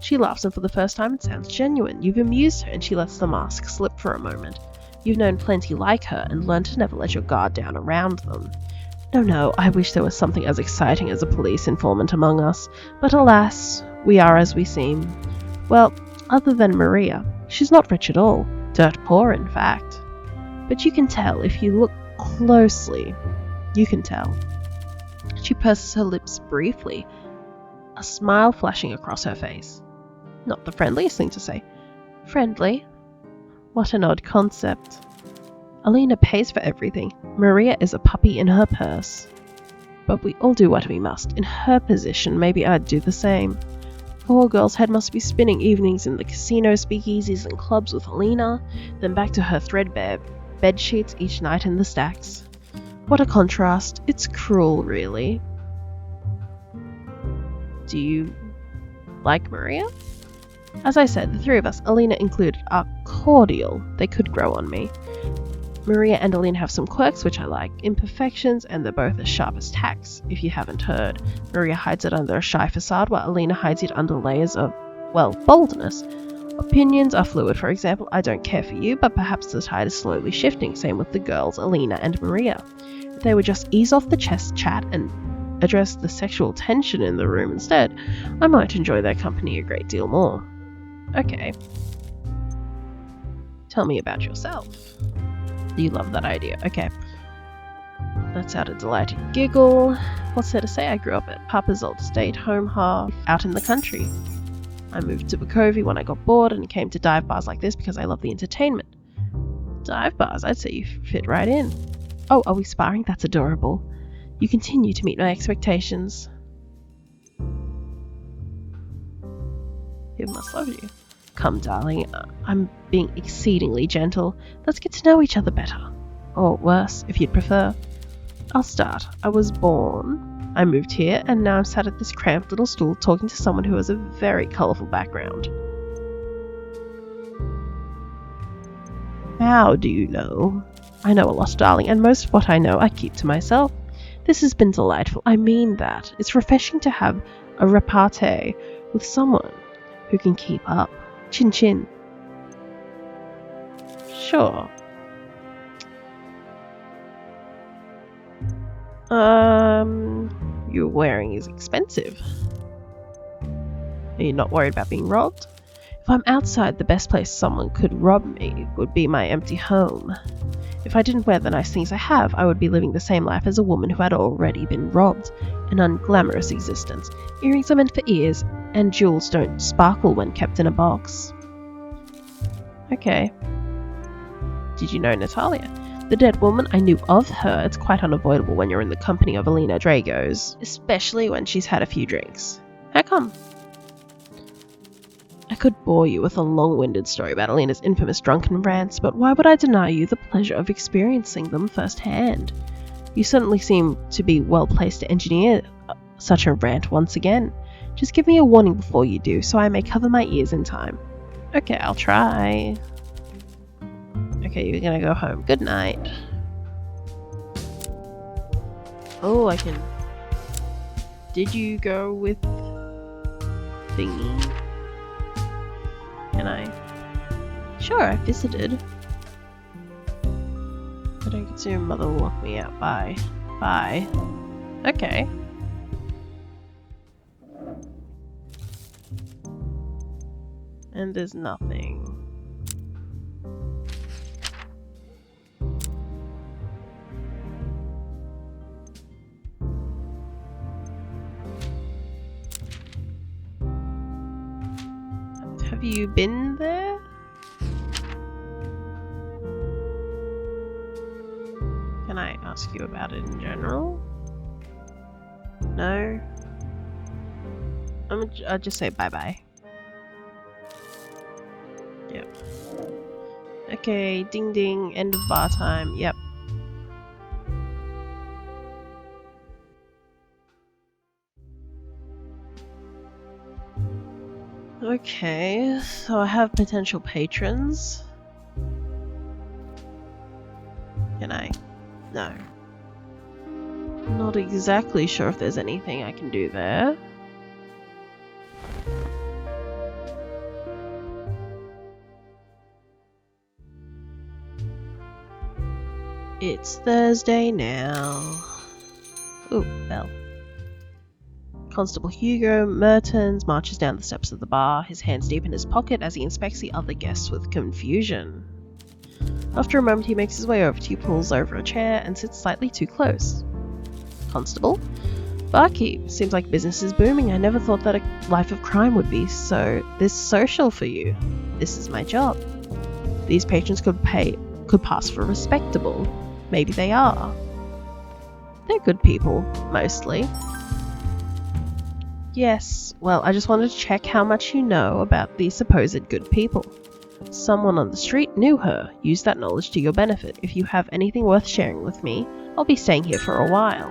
She laughs, and for the first time it sounds genuine. You've amused her and she lets the mask slip for a moment. You've known plenty like her and learned to never let your guard down around them. No, I wish there was something as exciting as a police informant among us, but alas, we are as we seem. Well, other than Maria, she's not rich at all, dirt poor in fact. But you can tell if you look closely. You can tell. She purses her lips briefly, a smile flashing across her face. Not the friendliest thing to say. Friendly? What an odd concept. Alina pays for everything. Maria is a puppy in her purse. But we all do what we must. In her position, maybe I'd do the same. Poor girl's head must be spinning evenings in the casino, speakeasies and clubs with Alina, then back to her threadbare bed sheets each night in the stacks. What a contrast. It's cruel, really. Do you like Maria? As I said, the three of us, Alina included, are cordial. They could grow on me. Maria and Alina have some quirks which I like, imperfections, and they're both as sharp as tacks, if you haven't heard. Maria hides it under a shy facade, while Alina hides it under layers of, boldness. Opinions are fluid. For example, I don't care for you, but perhaps the tide is slowly shifting. Same with the girls, Alina and Maria. If they would just ease off the chest chat and address the sexual tension in the room instead, I might enjoy their company a great deal more. Okay. Tell me about yourself. You love that idea. Okay. Let's out a delighted giggle. What's there to say? I grew up at Papa's old estate home half out in the country. I moved to Bukovi when I got bored and came to dive bars like this because I love the entertainment. Dive bars? I'd say you fit right in. Oh, are we sparring? That's adorable. You continue to meet my expectations. He must love you. Come, darling, I'm being exceedingly gentle. Let's get to know each other better. Or worse, if you'd prefer. I'll start. I was born, I moved here, and now I'm sat at this cramped little stool talking to someone who has a very colourful background. How do you know? I know a lot, darling, and most of what I know I keep to myself. This has been delightful. I mean that. It's refreshing to have a repartee with someone who can keep up. Chin chin. Sure. You're wearing is expensive. Are you not worried about being robbed? If I'm outside, the best place someone could rob me would be my empty home. If I didn't wear the nice things I have, I would be living the same life as a woman who had already been robbed. An unglamorous existence. Earrings are meant for ears, and jewels don't sparkle when kept in a box. Okay. Did you know Natalia? The dead woman, I knew of her. It's quite unavoidable when you're in the company of Alina Dragos, especially when she's had a few drinks. How come? I could bore you with a long-winded story about Alina's infamous drunken rants, but why would I deny you the pleasure of experiencing them firsthand? You certainly seem to be well placed to engineer such a rant once again. Just give me a warning before you do, so I may cover my ears in time. Okay, I'll try. Okay, you're gonna go home. Good night. Oh, I can... Did you go with... thingy? Can I? Sure, I visited. I don't consume mother will lock me out. Bye. Bye. Okay. And there's nothing. Have you been there? Can I ask you about it in general? No? I'll just say bye-bye. Yep. Okay, ding ding, end of bar time, yep. Okay, so I have potential patrons. Can I? No. Not exactly sure if there's anything I can do there. It's Thursday now. Ooh, bell. Constable Hugo Mertens marches down the steps of the bar, his hands deep in his pocket as he inspects the other guests with confusion. After a moment he makes his way over to you, pulls over a chair, and sits slightly too close. Constable? Barkeep, seems like business is booming. I never thought that a life of crime would be so this social for you. This is my job. These patrons could pass for respectable. Maybe they are. They're good people, mostly. Yes, well, I just wanted to check how much you know about these supposed good people. Someone on the street knew her. Use that knowledge to your benefit. If you have anything worth sharing with me, I'll be staying here for a while.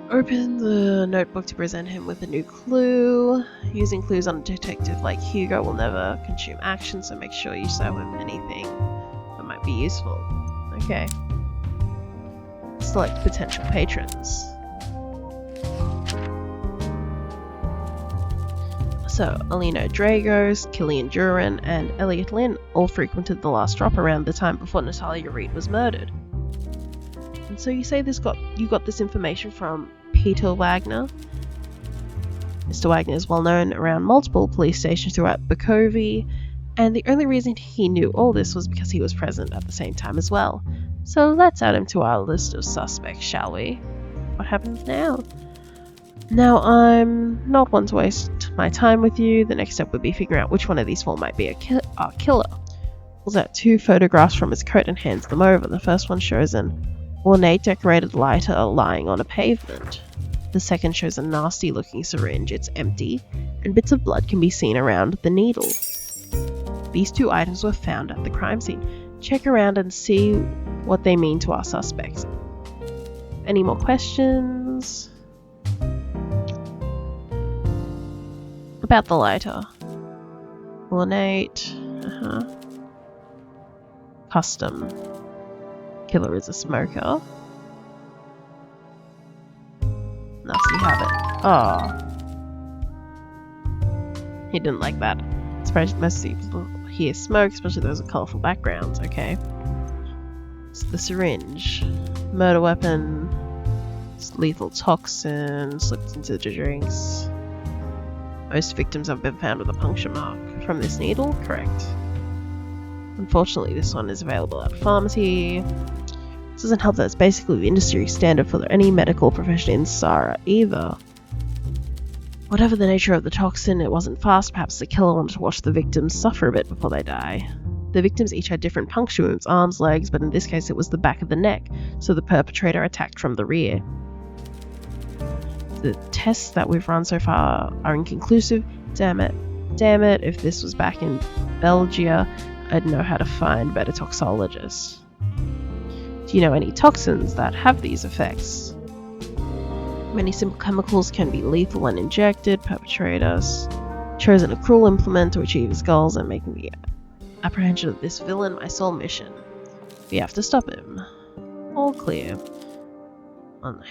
Open the notebook to present him with a new clue. Using clues on a detective like Hugo will never consume action, so make sure you show him anything that might be useful. Okay. Select potential patrons. So, Alino Dragos, Killian Duran, and Elliot Lynn all frequented the last drop around the time before Natalia Reid was murdered. And so you say you got this information from Peter Wagner? Mr. Wagner is well known around multiple police stations throughout Bukovi, and the only reason he knew all this was because he was present at the same time as well. So let's add him to our list of suspects, shall we? What happens now? Now, I'm not one to waste my time with you. The next step would be figuring out which one of these four might be our killer. Pulls out two photographs from his coat and hands them over. The first one shows an ornate decorated lighter lying on a pavement. The second shows a nasty looking syringe. It's empty, and bits of blood can be seen around the needle. These two items were found at the crime scene. Check around and see what they mean to our suspects. Any more questions? About the lighter. Ornate. Custom. Killer is a smoker. Nasty habit. Oh. He didn't like that. It's surprised most people here smoke, especially those with colourful backgrounds. Okay. It's the syringe. Murder weapon. It's lethal toxin. Slipped into the drinks. Most victims have been found with a puncture mark from this needle. Correct. Unfortunately, this one is available at a pharmacy. This doesn't help that it's basically the industry standard for any medical profession in Sara either. Whatever the nature of the toxin, it wasn't fast. Perhaps the killer wanted to watch the victims suffer a bit before they die. The victims each had different puncture wounds, arms, legs, but in this case it was the back of the neck, so the perpetrator attacked from the rear. The tests that we've run so far are inconclusive. Damn it, if this was back in Belgium, I'd know how to find better toxologists. Do you know any toxins that have these effects? Many simple chemicals can be lethal when injected. Perpetrators chosen a cruel implement to achieve his goals and making the apprehension of this villain my sole mission. We have to stop him. All clear.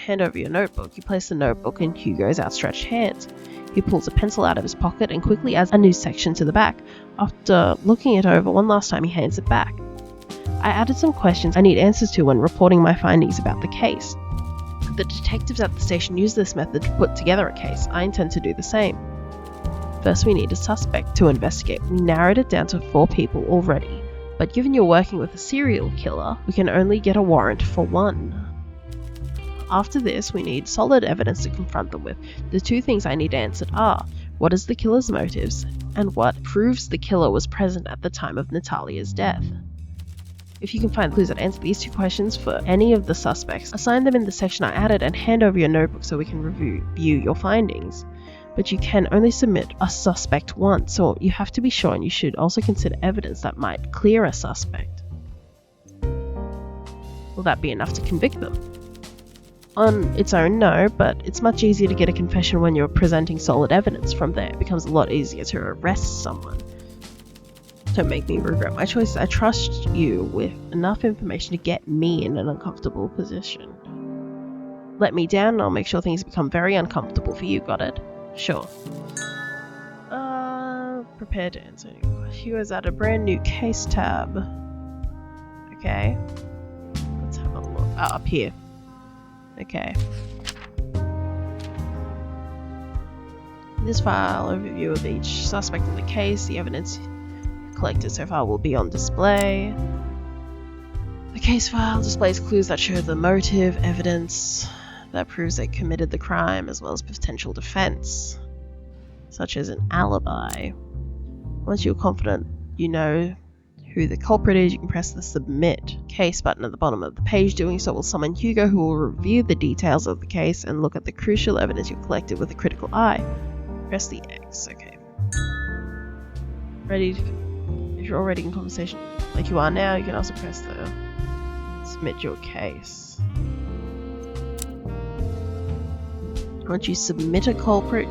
Hand over your notebook. You place the notebook in Hugo's outstretched hands. He pulls a pencil out of his pocket and quickly adds a new section to the back. After looking it over one last time, he hands it back. I added some questions I need answers to when reporting my findings about the case. The detectives at the station use this method to put together a case. I intend to do the same. First, we need a suspect to investigate. We narrowed it down to 4 people already, but given you're working with a serial killer, we can only get a warrant for 1. After this, we need solid evidence to confront them with. The 2 things I need answered are, What is the killer's motives? And what proves the killer was present at the time of Natalia's death? If you can find clues that answer these 2 questions for any of the suspects, assign them in the section I added and hand over your notebook so we can review your findings. But you can only submit a suspect once, so you have to be sure, and you should also consider evidence that might clear a suspect. Will that be enough to convict them? On its own, no, but it's much easier to get a confession when you're presenting solid evidence. From there, it becomes a lot easier to arrest someone. Don't make me regret my choices. I trust you with enough information to get me in an uncomfortable position. Let me down and I'll make sure things become very uncomfortable for you, got it? Sure. Prepare to answer any questions. He was at a brand new case tab. Okay. Let's have a look. Up here. Okay. This file overview of each suspect in the case. The evidence collected so far will be on display. The case file displays clues that show the motive, evidence that proves they committed the crime, as well as potential defense, such as an alibi. Once you're confident you know who the culprit is, you can press the Submit Case button at the bottom of the page. Doing so will summon Hugo, who will review the details of the case and look at the crucial evidence you've collected with a critical eye. Press the X. Okay. Ready? If you're already in conversation like you are now, you can also press the Submit Your Case. Once you submit a culprit,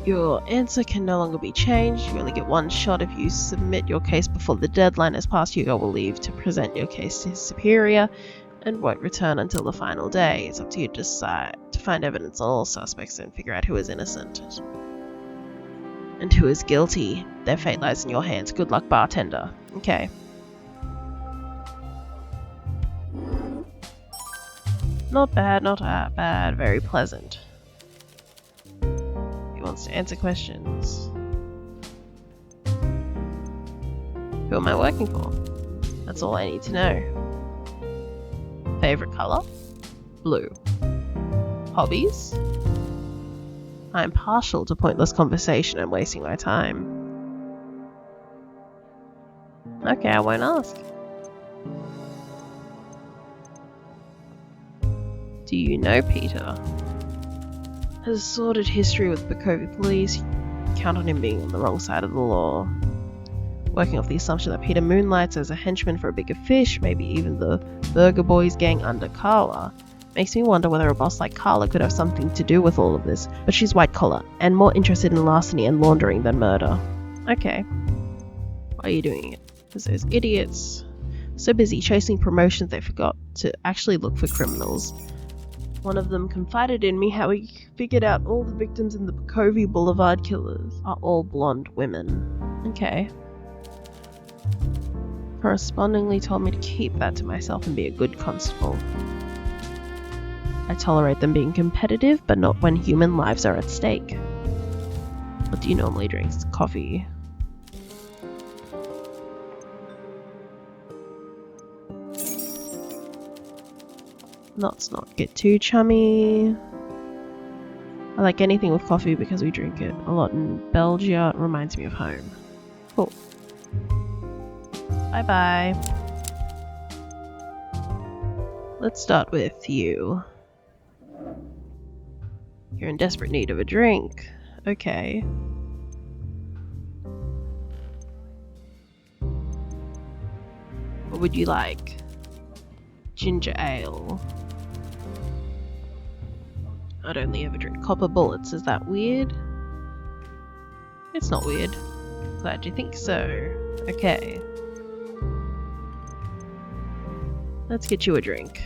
your answer can no longer be changed. You only get one shot. If you submit your case before the deadline has passed, Hugo will leave to present your case to his superior and won't return until the final day. It's up to you to decide to find evidence on all suspects and figure out who is innocent and who is guilty. Their fate lies in your hands. Good luck, bartender. Okay. Not bad, not that bad. Very pleasant. Wants to answer questions. Who am I working for? That's all I need to know. Favorite color? Blue. Hobbies? I'm partial to pointless conversation and wasting my time. Okay, I won't ask. Do you know Peter? Has a sordid history with Bakovy police. Count on him being on the wrong side of the law. Working off the assumption that Peter moonlights as a henchman for a bigger fish, maybe even the Burger Boys gang under Carla, makes me wonder whether a boss like Carla could have something to do with all of this. But she's white collar, and more interested in larceny and laundering than murder. Okay. Why are you doing it? Because those idiots so busy chasing promotions they forgot to actually look for criminals. One of them confided in me how he figured out all the victims in the Bakovy Boulevard killers are all blonde women. Okay. Correspondingly told me to keep that to myself and be a good constable. I tolerate them being competitive, but not when human lives are at stake. What do you normally drink? Coffee. Let's not get too chummy. I like anything with coffee because we drink it a lot in Belgium. It reminds me of home. Cool. Bye bye. Let's start with you. You're in desperate need of a drink. Okay. What would you like? Ginger ale. I'd only ever drink copper bullets. Is that weird? It's not weird. Glad you think so. Okay. Let's get you a drink.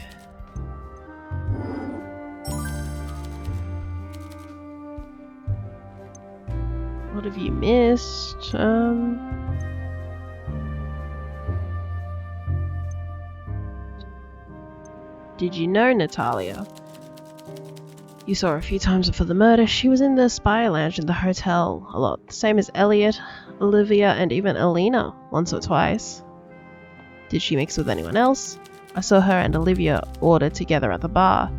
What have you missed? Did you know Natalia? You saw her a few times before the murder. She was in the spy lounge in the hotel a lot. Same as Elliot, Olivia, and even Alina once or twice. Did she mix with anyone else? I saw her and Olivia order together at the bar.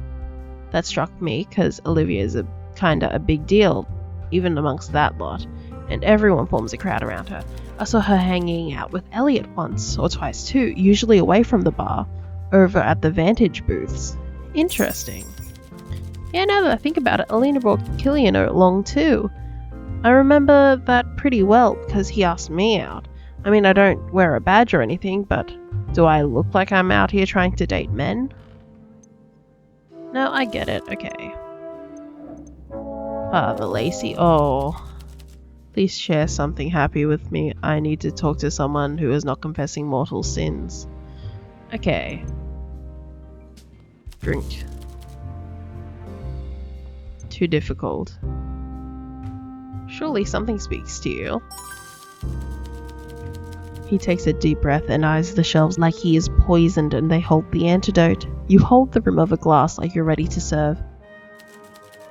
That struck me because Olivia is kinda a big deal. even amongst that lot, and everyone forms a crowd around her. I saw her hanging out with Elliot once or twice too, usually away from the bar, over at the Vantage booths. Interesting. Yeah, now that I think about it, Alina brought Killian along too. I remember that pretty well because he asked me out. I mean, I don't wear a badge or anything, but do I look like I'm out here trying to date men? No, I get it, okay. Father Lacey, oh. Please share something happy with me. I need to talk to someone who is not confessing mortal sins. Okay. Drink. Too difficult. Surely something speaks to you. He takes a deep breath and eyes the shelves like he is poisoned and they hold the antidote. You hold the rim of a glass like you're ready to serve.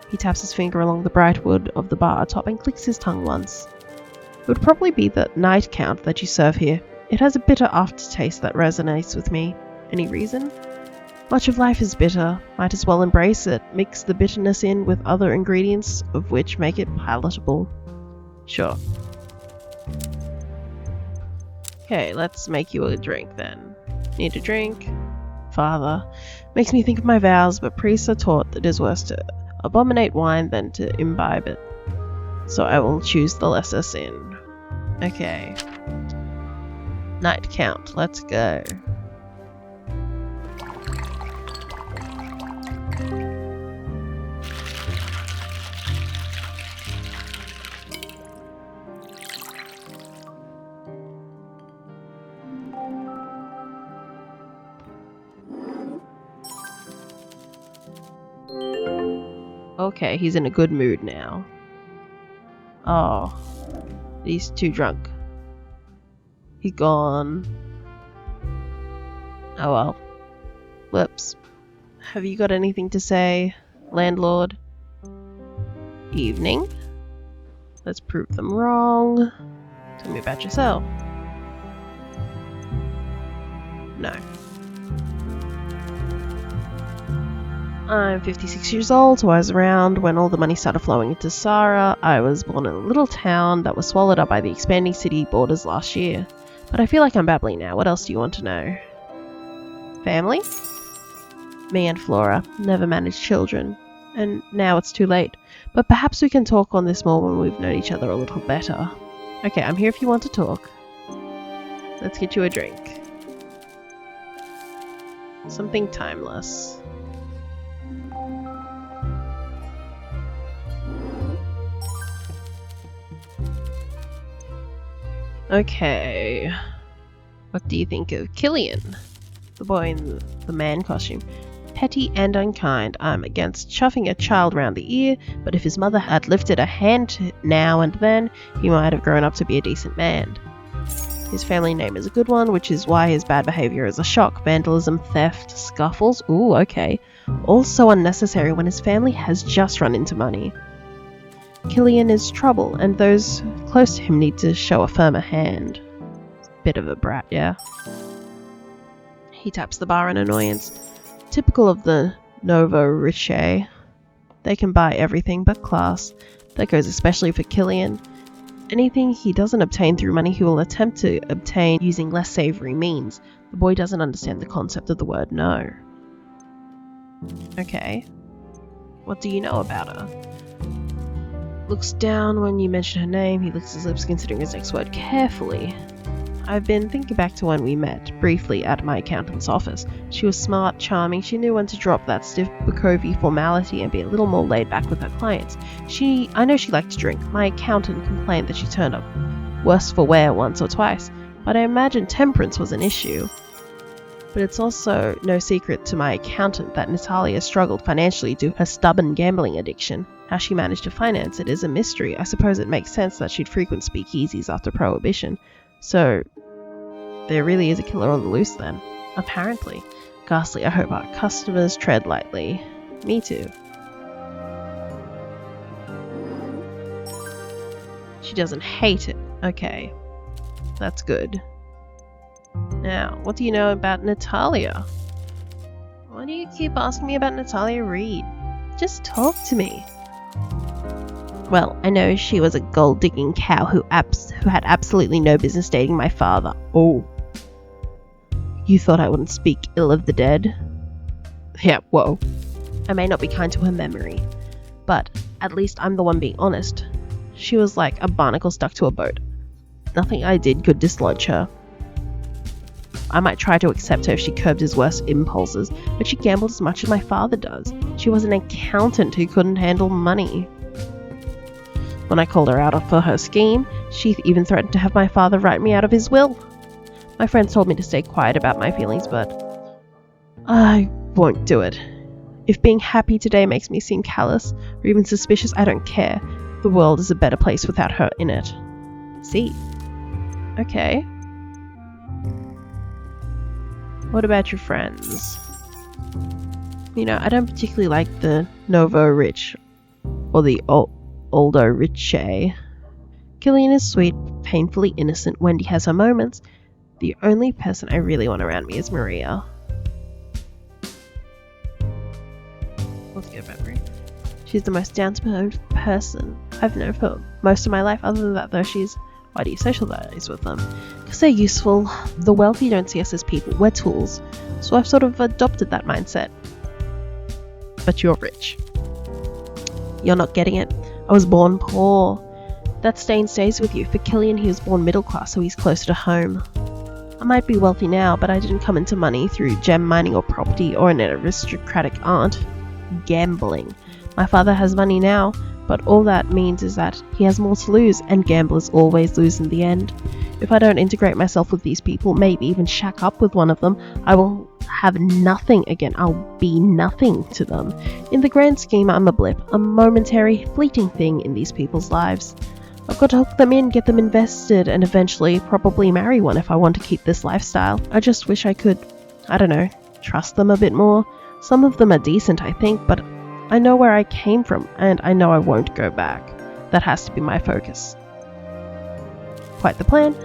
He taps his finger along the bright wood of the bar top and clicks his tongue once. It would probably be the night count that you serve here. It has a bitter aftertaste that resonates with me. Any reason? Much of life is bitter. Might as well embrace it. Mix the bitterness in with other ingredients of which make it palatable. Sure. Okay, let's make you a drink then. Need a drink? Father. Makes me think of my vows, but priests are taught that it is worse to abominate wine than to imbibe it. So I will choose the lesser sin. Okay. Night count, let's go. Okay, he's in a good mood now. Oh, he's too drunk. He's gone. Oh well. Whoops. Have you got anything to say, landlord? Evening. Let's prove them wrong. Tell me about yourself. No. I'm 56 years old, so I was around when all the money started flowing into Sara. I was born in a little town that was swallowed up by the expanding city borders last year. But I feel like I'm babbling now. What else do you want to know? Family? Me and Flora never managed children, and now it's too late. But perhaps we can talk on this more when we've known each other a little better. Okay, I'm here if you want to talk. Let's get you a drink. Something timeless. Okay, what do you think of Killian? The boy in the man costume. Petty and unkind. I'm against chuffing a child round the ear, but if his mother had lifted a hand now and then, he might have grown up to be a decent man. His family name is a good one, which is why his bad behavior is a shock. Vandalism, theft, scuffles. Ooh, okay. All so unnecessary when his family has just run into money. Killian is trouble, and those close to him need to show a firmer hand. Bit of a brat, yeah? He taps the bar in annoyance. Typical of the Novo Riche. They can buy everything but class. That goes especially for Killian. Anything he doesn't obtain through money he will attempt to obtain using less savoury means. The boy doesn't understand the concept of the word no. Okay. What do you know about her? Looks down when you mention her name. He licks his lips, considering his next word carefully. I've been thinking back to when we met, briefly, at my accountant's office. She was smart, charming, she knew when to drop that stiff Bukovi formality and be a little more laid back with her clients. I know she liked to drink. My accountant complained that she turned up worse for wear once or twice, but I imagine temperance was an issue. But it's also no secret to my accountant that Natalia struggled financially due to her stubborn gambling addiction. How she managed to finance it is a mystery. I suppose it makes sense that she'd frequent speakeasies after Prohibition. So, there really is a killer on the loose then. Apparently. Ghastly, I hope our customers tread lightly. Me too. She doesn't hate it. Okay. That's good. Now, what do you know about Natalia? Why do you keep asking me about Natalia Reed? Just talk to me. Well, I know she was a gold-digging cow who had absolutely no business dating my father. Oh. You thought I wouldn't speak ill of the dead? Yeah, whoa. I may not be kind to her memory, but at least I'm the one being honest. She was like a barnacle stuck to a boat. Nothing I did could dislodge her. I might try to accept her if she curbed his worst impulses, but she gambled as much as my father does. She was an accountant who couldn't handle money. When I called her out for her scheme, she even threatened to have my father write me out of his will. My friends told me to stay quiet about my feelings, but I won't do it. If being happy today makes me seem callous or even suspicious, I don't care. The world is a better place without her in it. See? Okay. What about your friends? You know, I don't particularly like the Novo Rich or the Oldo Riche. Killian is sweet, painfully innocent. Wendy has her moments. The only person I really want around me is Maria. Let's get February. She's the most down-to-earth person I've known for most of my life. Other than that, though, why do you socialize with them? Because they're useful. The wealthy don't see us as people, we're tools. So I've sort of adopted that mindset. But you're rich. You're not getting it. I was born poor. That stain stays with you. For Killian, he was born middle class, so he's closer to home. I might be wealthy now, but I didn't come into money through gem mining or property or an aristocratic aunt. Gambling. My father has money now, but all that means is that he has more to lose, and gamblers always lose in the end. If I don't integrate myself with these people, maybe even shack up with one of them, I will have nothing again. I'll be nothing to them. In the grand scheme, I'm a blip, a momentary, fleeting thing in these people's lives. I've got to hook them in, get them invested, and eventually probably marry one if I want to keep this lifestyle. I just wish I could, I don't know, trust them a bit more. Some of them are decent, I think, but I know where I came from, and I know I won't go back. That has to be my focus. Quite the plan.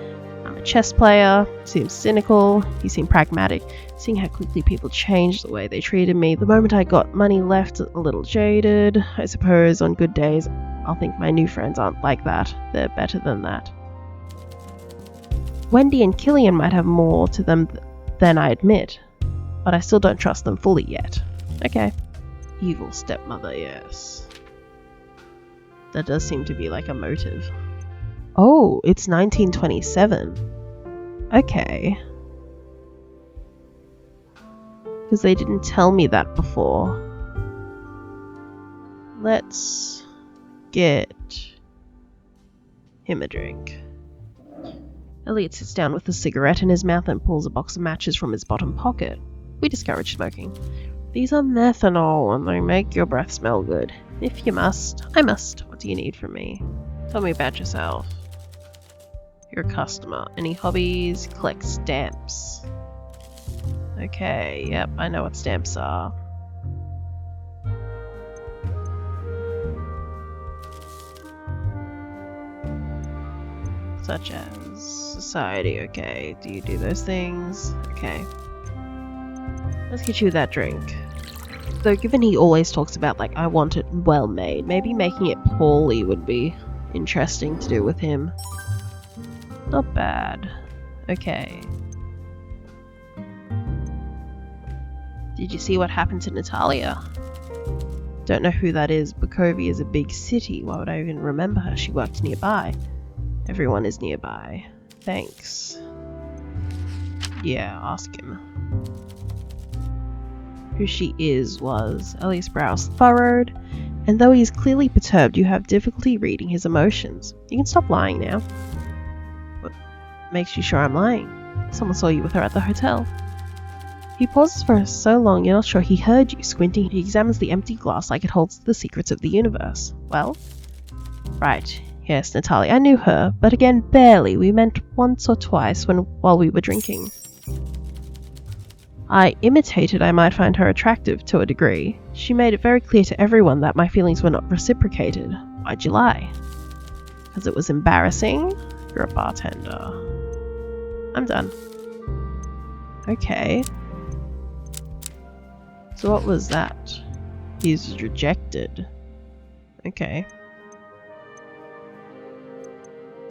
I'm a chess player. Seems cynical. He seemed pragmatic. Seeing how quickly people changed the way they treated me. The moment I got money left, a little jaded. I suppose on good days, I'll think my new friends aren't like that. They're better than that. Wendy and Killian might have more to them than I admit, but I still don't trust them fully yet. Okay. Evil stepmother, yes. That does seem to be like a motive. Oh, it's 1927. Okay. Because they didn't tell me that before. Let's get him a drink. Elliot sits down with a cigarette in his mouth and pulls a box of matches from his bottom pocket. We discourage smoking. These are methanol and they make your breath smell good. If you must, I must. What do you need from me? Tell me about yourself. You're a customer. Any hobbies? Collect stamps. Okay, yep, I know what stamps are. Such as society, okay. Do you do those things? Okay. Let's get you that drink. Though given he always talks about, like, I want it well made, maybe making it poorly would be interesting to do with him. Not bad. Okay. Did you see what happened to Natalia? Don't know who that is. Bukovia is a big city. Why would I even remember her? She worked nearby. Everyone is nearby. Thanks. Yeah, ask him. Who she was. Ellie's brows furrowed, and though he is clearly perturbed, you have difficulty reading his emotions. You can stop lying now. What makes you sure I'm lying? Someone saw you with her at the hotel. He pauses for so long you're not sure he heard you. Squinting, he examines the empty glass like it holds the secrets of the universe. Well? Right. Yes, Natalia. I knew her, but again, barely. We met once or twice while we were drinking. I imitated I might find her attractive to a degree. She made it very clear to everyone that my feelings were not reciprocated. Why'd you lie? Because it was embarrassing? You're a bartender. I'm done. Okay. So what was that? He's rejected. Okay.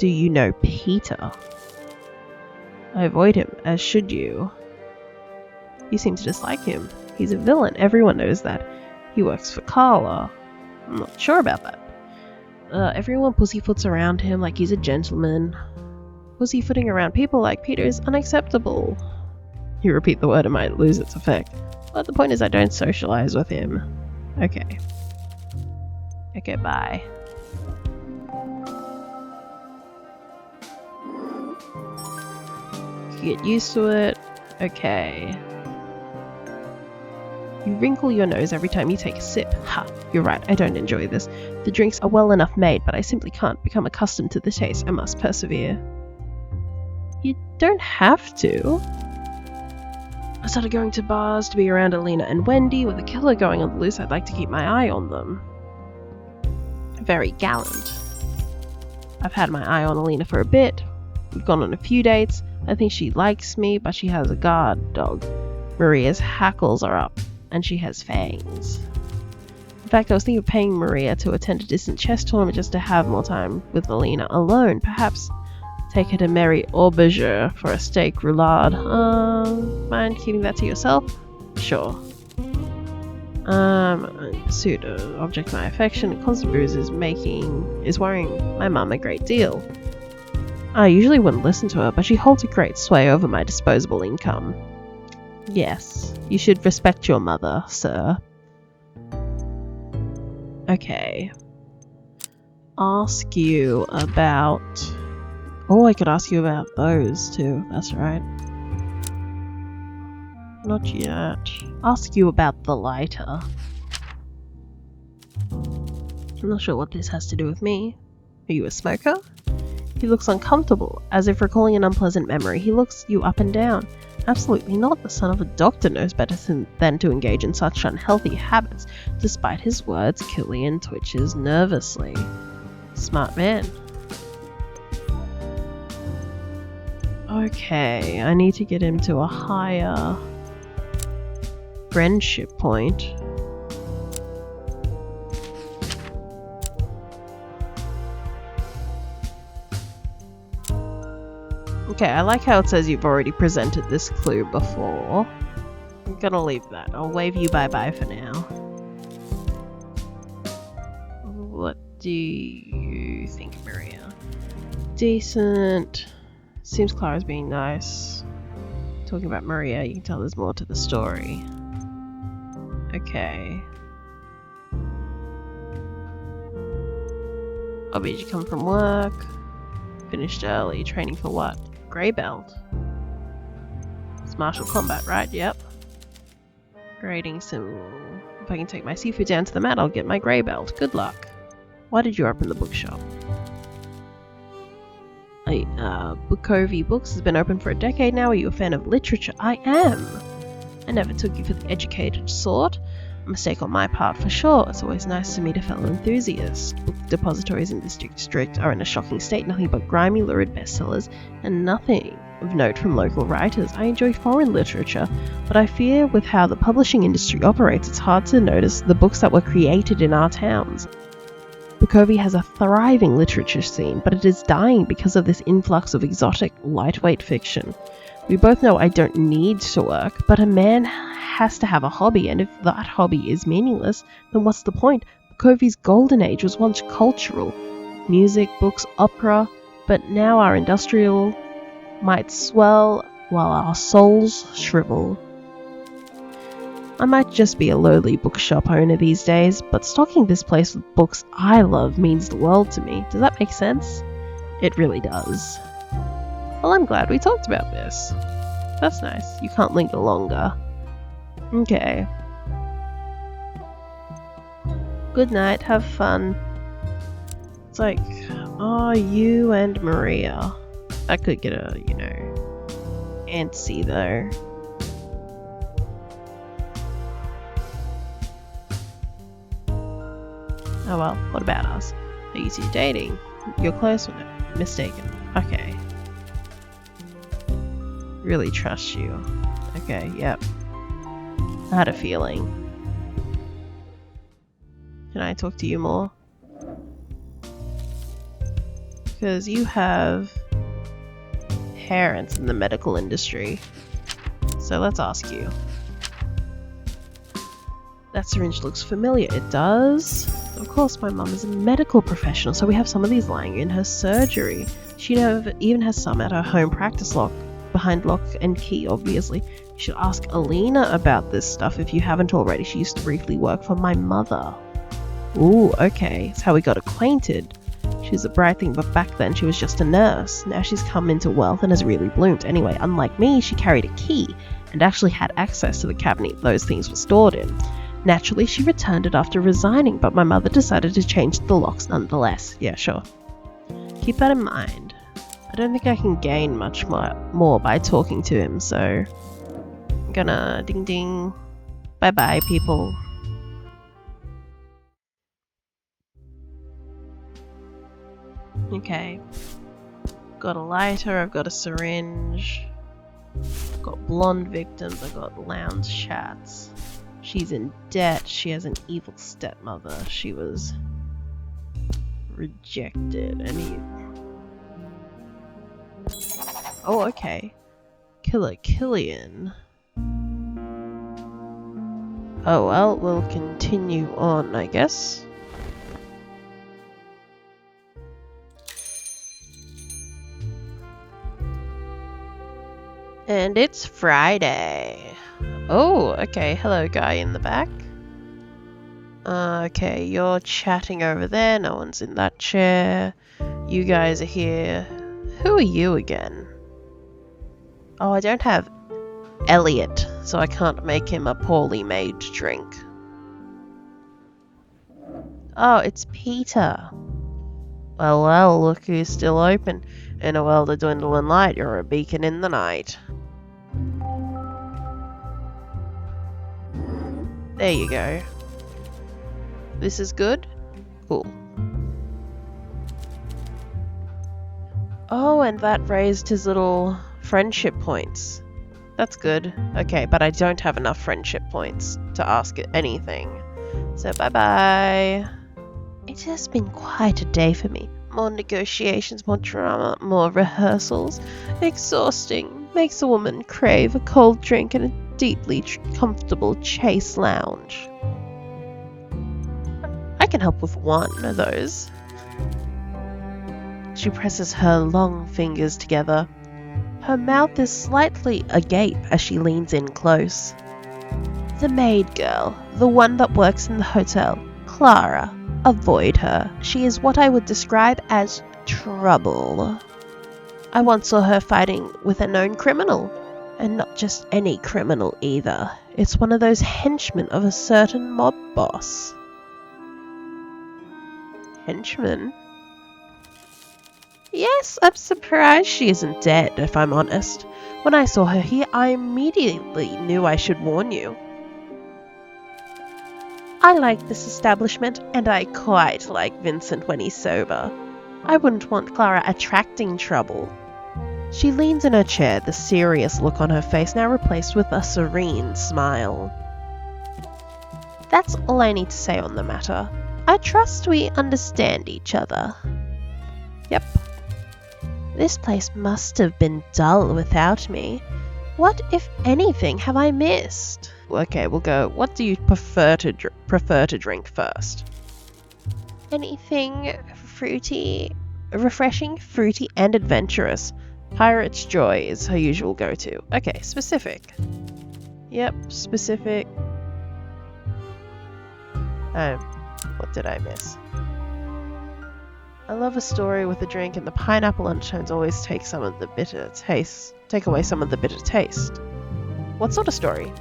Do you know Peter? I avoid him, as should you. You seem to dislike him. He's a villain, everyone knows that. He works for Carla. I'm not sure about that. Everyone pussyfoots around him like he's a gentleman. Pussyfooting around people like Peter is unacceptable. You repeat the word, it might lose its effect. But the point is I don't socialize with him. Okay. Okay, bye. You get used to it. Okay. You wrinkle your nose every time you take a sip. Ha, you're right, I don't enjoy this. The drinks are well enough made, but I simply can't become accustomed to the taste. I must persevere. You don't have to. I started going to bars to be around Alina and Wendy. With a killer going on the loose, I'd like to keep my eye on them. Very gallant. I've had my eye on Alina for a bit. We've gone on a few dates. I think she likes me, but she has a guard dog. Maria's hackles are up, and she has fangs. In fact, I was thinking of paying Maria to attend a distant chess tournament just to have more time with Alina alone. Perhaps take her to Mary Auberger for a steak roulade. Mind keeping that to yourself? Sure. Pursuit of object of my affection, constant bruise is worrying my mum a great deal. I usually wouldn't listen to her, but she holds a great sway over my disposable income. Yes, you should respect your mother, sir. Okay. Ask you about... Oh, I could ask you about those too, that's right. Not yet. Ask you about the lighter. I'm not sure what this has to do with me. Are you a smoker? He looks uncomfortable, as if recalling an unpleasant memory. He looks you up and down. Absolutely not. The son of a doctor knows better than to engage in such unhealthy habits. Despite his words, Killian twitches nervously. Smart man. Okay, I need to get him to a higher friendship point. Okay, I like how it says you've already presented this clue before. I'm gonna leave that. I'll wave you bye-bye for now. What do you think, Maria? Decent. Seems Clara's being nice. Talking about Maria, you can tell there's more to the story. Okay. Oh, but you come from work. Finished early. Training for what? Grey belt. It's martial combat, right? Yep. Grading symbol. If I can take my seafood down to the mat, I'll get my grey belt. Good luck. Why did you open the bookshop? Bookovy Books has been open for a decade now. Are you a fan of literature? I am. I never took you for the educated sort. A mistake on my part for sure. It's always nice to meet a fellow enthusiast. Book depositories in this district are in a shocking state. Nothing but grimy, lurid bestsellers, and nothing of note from local writers. I enjoy foreign literature, but I fear with how the publishing industry operates, it's hard to notice the books that were created in our towns. Bookovy has a thriving literature scene, but it is dying because of this influx of exotic, lightweight fiction. We both know I don't need to work, but a man has to have a hobby, and if that hobby is meaningless, then what's the point? Bookovy's golden age was once cultural. Music, books, opera, but now our industrial might swell while our souls shrivel. I might just be a lowly bookshop owner these days, but stocking this place with books I love means the world to me. Does that make sense? It really does. Well, I'm glad we talked about this. That's nice. You can't linger longer. Okay. Good night. Have fun. It's like, oh, you and Maria. I could get a, antsy though. Oh well, what about us? Are you two dating? You're close with it. Mistaken. Okay. Really trust you. Okay, yep. I had a feeling. Can I talk to you more? Because you have parents in the medical industry. So let's ask you. That syringe looks familiar. It does. Of course, my mum is a medical professional, so we have some of these lying in her surgery. She even has some at her home practice behind lock and key, obviously. You should ask Alina about this stuff if you haven't already. She used to briefly work for my mother. Ooh, okay. That's how we got acquainted. She was a bright thing, but back then she was just a nurse. Now she's come into wealth and has really bloomed. Anyway, unlike me, she carried a key and actually had access to the cabinet those things were stored in. Naturally, she returned it after resigning, but my mother decided to change the locks nonetheless. Yeah, sure. Keep that in mind. I don't think I can gain much more by talking to him, so I'm gonna ding ding. Bye bye, people. Okay. Got a lighter, I've got a syringe. I've got blonde victims, I've got lounge chats. She's in debt, she has an evil stepmother, she was rejected, Oh, okay. Killer Killian. Oh well, we'll continue on, I guess. And it's Friday. Oh, okay. Hello, guy in the back. Okay, you're chatting over there. No one's in that chair. You guys are here. Who are you again? Oh, I don't have Elliot, so I can't make him a poorly made drink. Oh, it's Peter. Well, look who's still open. In a world of dwindling light, you're a beacon in the night. There you go. This is good? Cool. Oh, and that raised his little friendship points. That's good. Okay, but I don't have enough friendship points to ask it anything. So bye-bye. It has been quite a day for me. More negotiations, more drama, more rehearsals. Exhausting. Makes a woman crave a cold drink and a deeply comfortable chase lounge. I can help with one of those. She presses her long fingers together. Her mouth is slightly agape as she leans in close. The maid girl, the one that works in the hotel, Clara. Avoid her. She is what I would describe as trouble. I once saw her fighting with a known criminal. And not just any criminal either. It's one of those henchmen of a certain mob boss. Henchman? Yes, I'm surprised she isn't dead, if I'm honest. When I saw her here, I immediately knew I should warn you. I like this establishment, and I quite like Vincent when he's sober. I wouldn't want Clara attracting trouble. She leans in her chair, the serious look on her face now replaced with a serene smile. That's all I need to say on the matter. I trust we understand each other. Yep. This place must have been dull without me. What, if anything, have I missed? Okay, we'll go. What do you prefer to drink first? Anything fruity, refreshing, fruity, and adventurous. Pirate's Joy is her usual go-to. Okay, specific. Yep, specific. What did I miss? I love a story with a drink, and the pineapple undertones always take away some of the bitter taste. What sort of story?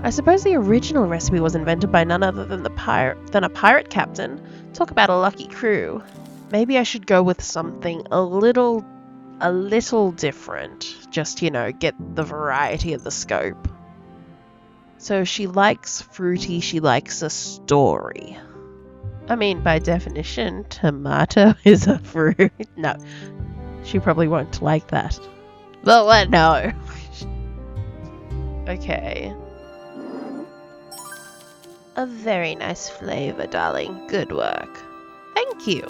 I suppose the original recipe was invented by none other than a pirate captain. Talk about a lucky crew. Maybe I should go with something a little different. Just, get the variety of the scope. So she likes fruity, she likes a story. I mean, by definition, tomato is a fruit. No, she probably won't like that. But what? No. Okay. A very nice flavor, darling. Good work. Thank you.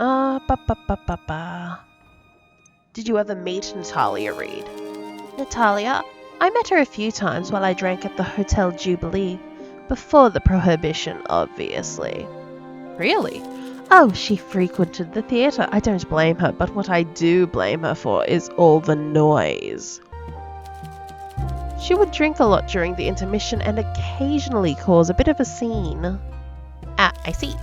Ba ba ba ba ba. Did you ever meet Natalia Reed? Natalia? I met her a few times while I drank at the Hotel Jubilee. Before the prohibition, obviously. Really? Oh, she frequented the theatre. I don't blame her, but what I do blame her for is all the noise. She would drink a lot during the intermission and occasionally cause a bit of a scene. Ah, I see.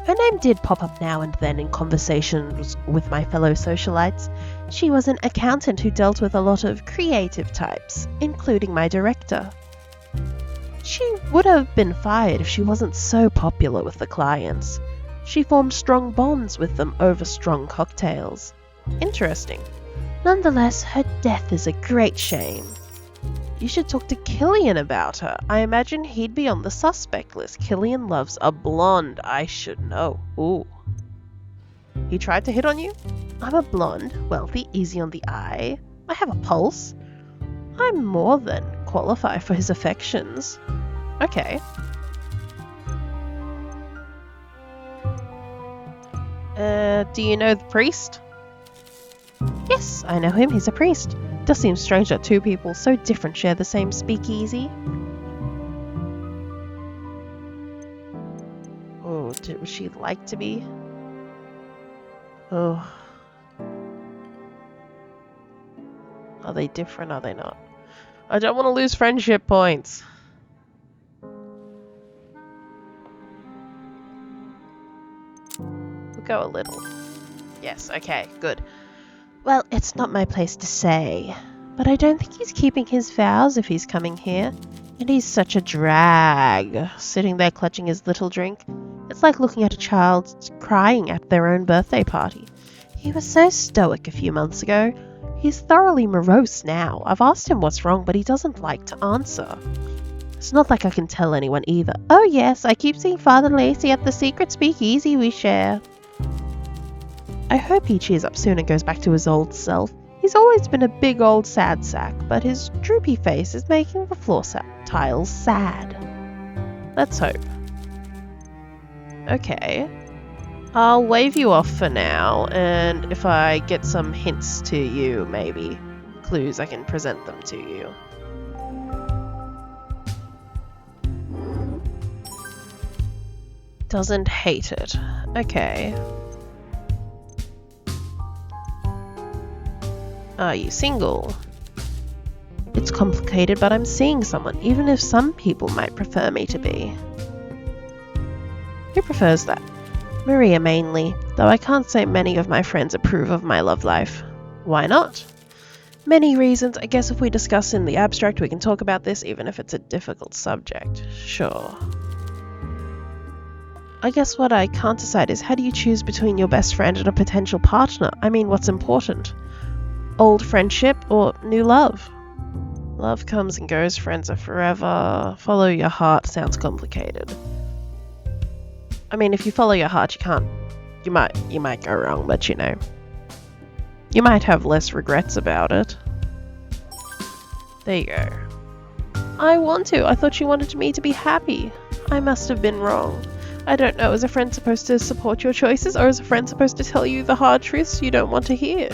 Her name did pop up now and then in conversations with my fellow socialites. She was an accountant who dealt with a lot of creative types, including my director. She would have been fired if she wasn't so popular with the clients. She formed strong bonds with them over strong cocktails. Interesting. Nonetheless, her death is a great shame. You should talk to Killian about her. I imagine he'd be on the suspect list. Killian loves a blonde. I should know. Ooh. He tried to hit on you? I'm a blonde, wealthy, easy on the eye. I have a pulse. I'm more than qualified for his affections. Okay. Do you know the priest? Yes, I know him. He's a priest. Does seem strange that two people so different share the same speakeasy. Oh, would she like to be? Oh. Are they different? Are they not? I don't want to lose friendship points. We'll go a little. Yes, okay, good. Well, it's not my place to say, but I don't think he's keeping his vows if he's coming here. And he's such a drag, sitting there clutching his little drink. It's like looking at a child crying at their own birthday party. He was so stoic a few months ago. He's thoroughly morose now. I've asked him what's wrong, but he doesn't like to answer. It's not like I can tell anyone either. Oh yes, I keep seeing Father Lacey at the secret speakeasy we share. I hope he cheers up soon and goes back to his old self. He's always been a big old sad sack, but his droopy face is making the floor tiles sad. Let's hope. Okay. I'll wave you off for now, and if I get some hints to you, maybe clues, I can present them to you. Doesn't hate it. Okay. Are you single? It's complicated, but I'm seeing someone, even if some people might prefer me to be. Who prefers that? Maria mainly, though I can't say many of my friends approve of my love life. Why not? Many reasons. I guess if we discuss in the abstract, we can talk about this, even if it's a difficult subject. Sure. I guess what I can't decide is, how do you choose between your best friend and a potential partner? I mean, what's important? Old friendship or new love? Love comes and goes, friends are forever. Follow your heart sounds complicated. I mean, if you follow your heart, you might go wrong, but you know. You might have less regrets about it. There you go. I want to. I thought you wanted me to be happy. I must have been wrong. I don't know, is a friend supposed to support your choices, or is a friend supposed to tell you the hard truths you don't want to hear?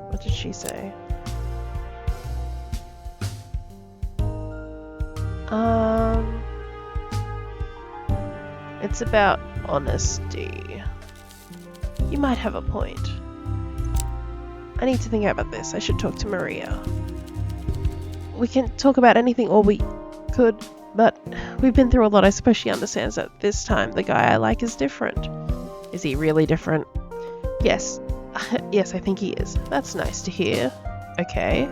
What did she say? It's about honesty. You might have a point. I need to think about this. I should talk to Maria. We can talk about anything, or we could, but we've been through a lot. I suppose she understands that this time the guy I like is different. Is he really different? Yes. Yes, I think he is. That's nice to hear. Okay.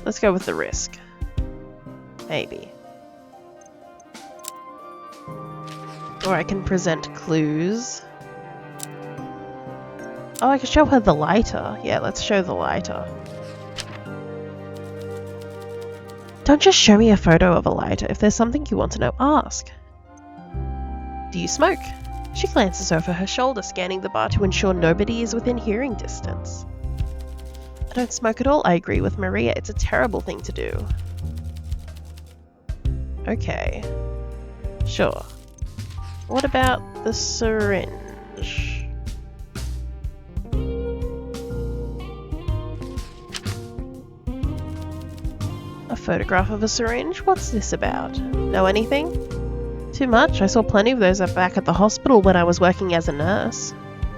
Let's go with the risk. Maybe. Or I can present clues. Oh, I could show her the lighter. Yeah, let's show the lighter. Don't just show me a photo of a lighter. If there's something you want to know, ask. Do you smoke? She glances over her shoulder, scanning the bar to ensure nobody is within hearing distance. I don't smoke at all. I agree with Maria. It's a terrible thing to do. Okay. Sure. What about the syringe? A photograph of a syringe? What's this about? Know anything? Too much? I saw plenty of those back at the hospital when I was working as a nurse.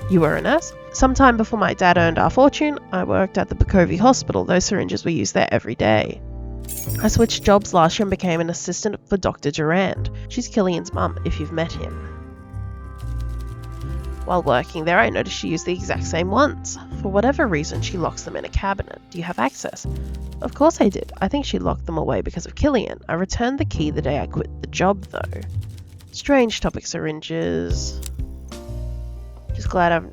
You were a nurse? Sometime before my dad earned our fortune, I worked at the Bukovi Hospital. Those syringes were used there every day. I switched jobs last year and became an assistant for Dr. Durand. She's Killian's mum, if you've met him. While working there, I noticed she used the exact same ones. For whatever reason, she locks them in a cabinet. Do you have access? Of course I did. I think she locked them away because of Killian. I returned the key the day I quit the job, though. Strange topic, syringes. Just glad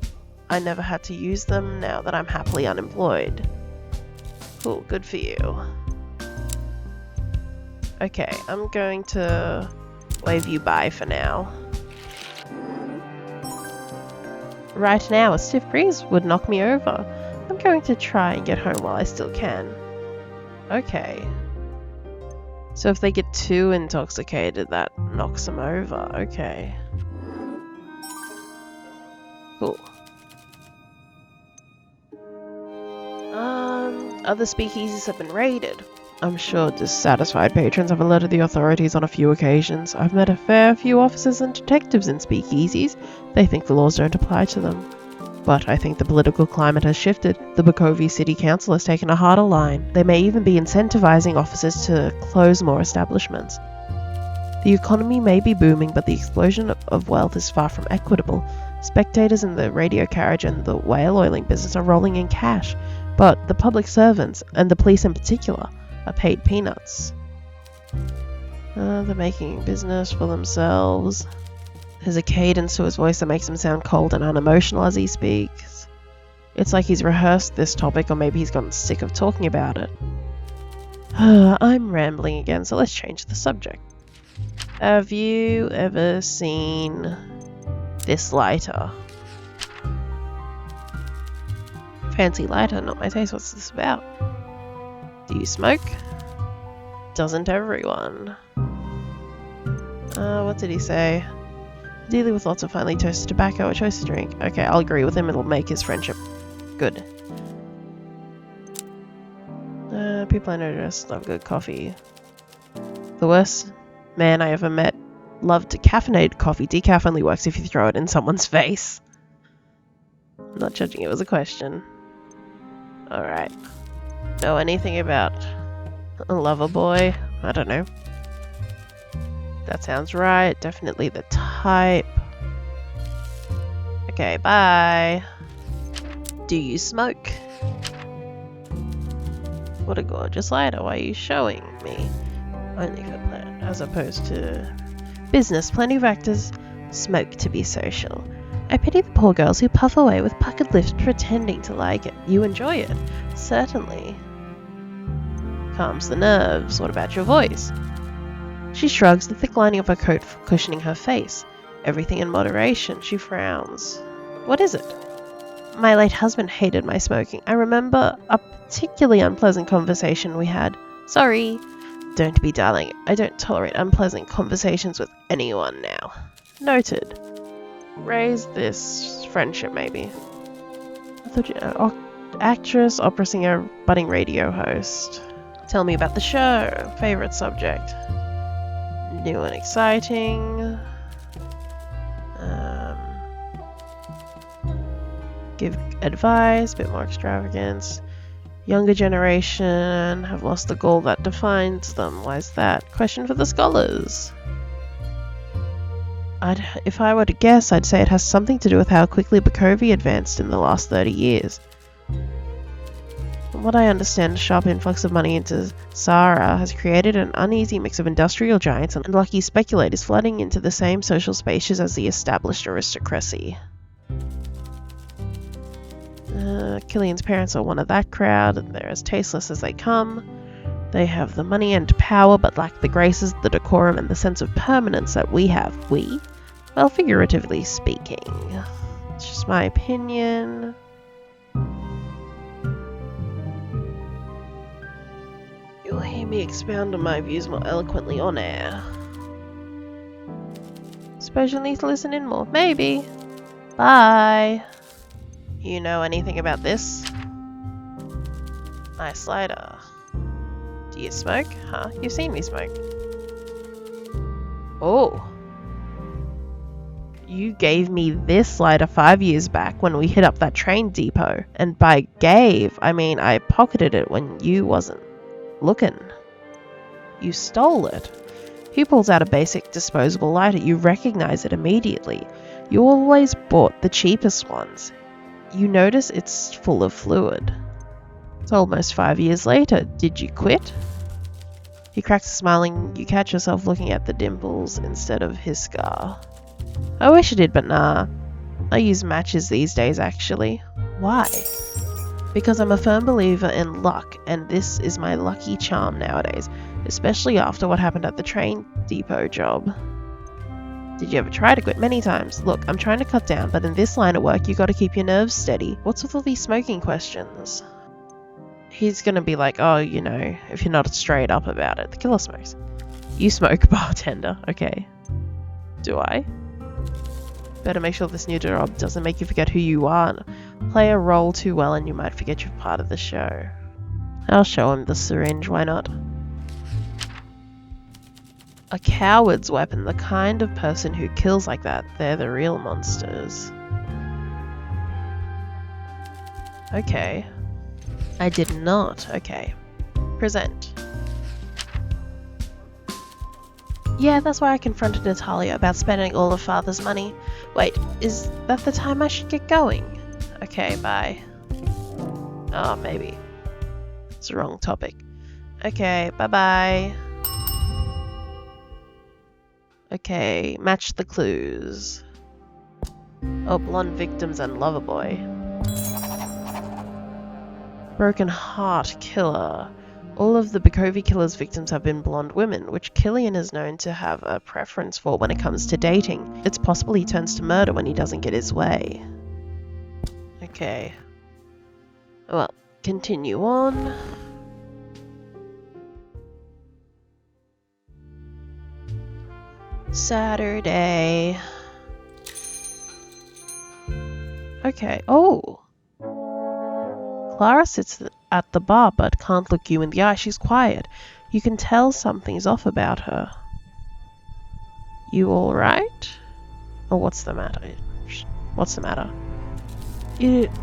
I never had to use them now that I'm happily unemployed. Cool, good for you. Okay, I'm going to wave you bye for now. Right now, a stiff breeze would knock me over. I'm going to try and get home while I still can. Okay. So if they get too intoxicated, that knocks them over. Okay. Cool. Other speakeasies have been raided. I'm sure dissatisfied patrons have alerted the authorities on a few occasions. I've met a fair few officers and detectives in speakeasies. They think the laws don't apply to them. But I think the political climate has shifted. The Bukovi City Council has taken a harder line. They may even be incentivizing officers to close more establishments. The economy may be booming, but the explosion of wealth is far from equitable. Spectators in the radio carriage and the whale oiling business are rolling in cash, but the public servants, and the police in particular, are paid peanuts. They're making business for themselves. There's a cadence to his voice that makes him sound cold and unemotional as he speaks. It's like he's rehearsed this topic, or maybe he's gotten sick of talking about it. I'm rambling again, so let's change the subject. Have you ever seen this lighter? Fancy lighter, not my taste. What's this about? Do you smoke? Doesn't everyone? What did he say? Dealing with lots of finely toasted tobacco, a choice to drink. Okay, I'll agree with him. It'll make his friendship good. People I know just love good coffee. The worst man I ever met loved caffeinated coffee. Decaf only works if you throw it in someone's face. I'm not judging, it was a question. Alright. Know anything about a lover boy? I don't know. That sounds right. Definitely the type. Okay, bye. Do you smoke? What a gorgeous lighter. Why are you showing me? Only for pleasure, as opposed to business. Plenty of actors smoke to be social. I pity the poor girls who puff away with puckered lips pretending to like it. You enjoy it? Certainly. Calms the nerves. What about your voice? She shrugs, the thick lining of her coat cushioning her face. Everything in moderation. She frowns. What is it? My late husband hated my smoking. I remember a particularly unpleasant conversation we had. Sorry. Don't be darling. I don't tolerate unpleasant conversations with anyone now. Noted. Raise this friendship, maybe. I thought you know, actress, opera singer, budding radio host. Tell me about the show. Favorite subject. New and exciting. Give advice, bit more extravagance. Younger generation have lost the goal that defines them. Why is that? Question for the scholars. If I were to guess, I'd say it has something to do with how quickly Bukovi advanced in the last 30 years. From what I understand, a sharp influx of money into Sahara has created an uneasy mix of industrial giants and lucky speculators flooding into the same social spaces as the established aristocracy. Killian's parents are one of that crowd, and they're as tasteless as they come. They have the money and power, but lack the graces, the decorum, and the sense of permanence that we have. We? Well, figuratively speaking. It's just my opinion. You'll hear me expound on my views more eloquently on air. Suppose you'll need to listen in more. Maybe. Bye. You know anything about this? Nice lighter. Do you smoke? Huh? You've seen me smoke. Oh. You gave me this lighter 5 years back when we hit up that train depot. And by gave, I mean I pocketed it when you wasn't looking. You stole it. He pulls out a basic disposable lighter. You recognize it immediately. You always bought the cheapest ones. You notice it's full of fluid. It's almost 5 years later. Did you quit? He cracks a smile and you catch yourself looking at the dimples instead of his scar. I wish I did, but nah. I use matches these days, actually. Why? Because I'm a firm believer in luck, and this is my lucky charm nowadays, especially after what happened at the train depot job. Did you ever try to quit? Many times. Look, I'm trying to cut down, but in this line of work, you gotta keep your nerves steady. What's with all these smoking questions? He's gonna be like, oh, you know, if you're not straight up about it. The killer smokes. You smoke, bartender. Okay. Do I? Better make sure this new job doesn't make you forget who you are. Play a role too well and you might forget you're part of the show. I'll show him the syringe, why not? A coward's weapon, the kind of person who kills like that, they're the real monsters. Okay. I did not. Okay. Present. Yeah, that's why I confronted Natalia about spending all of Father's money. Wait, is that the time I should get going? Okay, bye. Oh, maybe. It's the wrong topic. Okay, bye-bye. Okay, match the clues. Oh, blonde victims and lover boy. Broken heart killer. All of the Bukovi killer's victims have been blonde women, which Killian is known to have a preference for when it comes to dating. It's possible he turns to murder when he doesn't get his way. Okay. Well, continue on. Saturday. Okay. Oh! Clara sits at the bar but can't look you in the eye. She's quiet. You can tell something's off about her. You alright? Oh, what's the matter? What's the matter?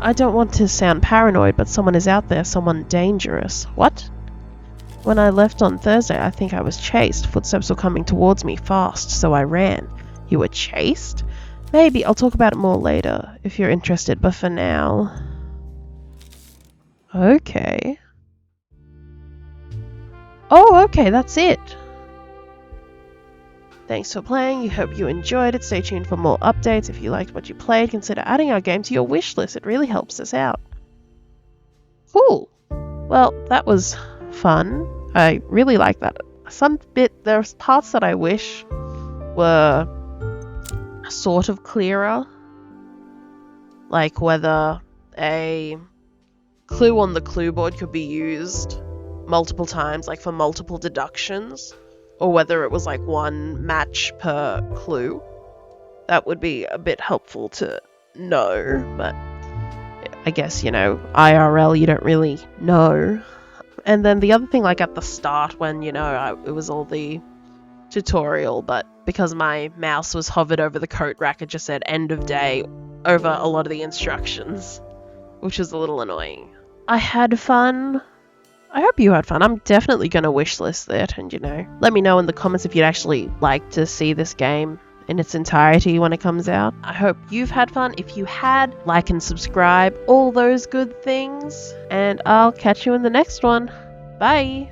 I don't want to sound paranoid, but someone is out there, someone dangerous. What? When I left on Thursday, I think I was chased. Footsteps were coming towards me fast, so I ran. You were chased? Maybe. I'll talk about it more later, if you're interested, but for now... Okay. Oh, okay, that's it. Thanks for playing. You hope you enjoyed it. Stay tuned for more updates. If you liked what you played, consider adding our game to your wish list. It really helps us out. Cool. Well, that was fun. I really like that. There's parts that I wish were sort of clearer. Like whether a clue on the clue board could be used multiple times, like for multiple deductions, or whether it was like one match per clue. That would be a bit helpful to know, but I guess, you know, IRL, you don't really know. And then the other thing, like at the start when, you know, it was all the tutorial, but because my mouse was hovered over the coat rack, it just said end of day over a lot of the instructions, which was a little annoying. I had fun. I hope you had fun. I'm definitely going to wishlist it, and, you know, let me know in the comments if you'd actually like to see this game in its entirety when it comes out. I hope you've had fun. If you had, like and subscribe, all those good things, and I'll catch you in the next one. Bye!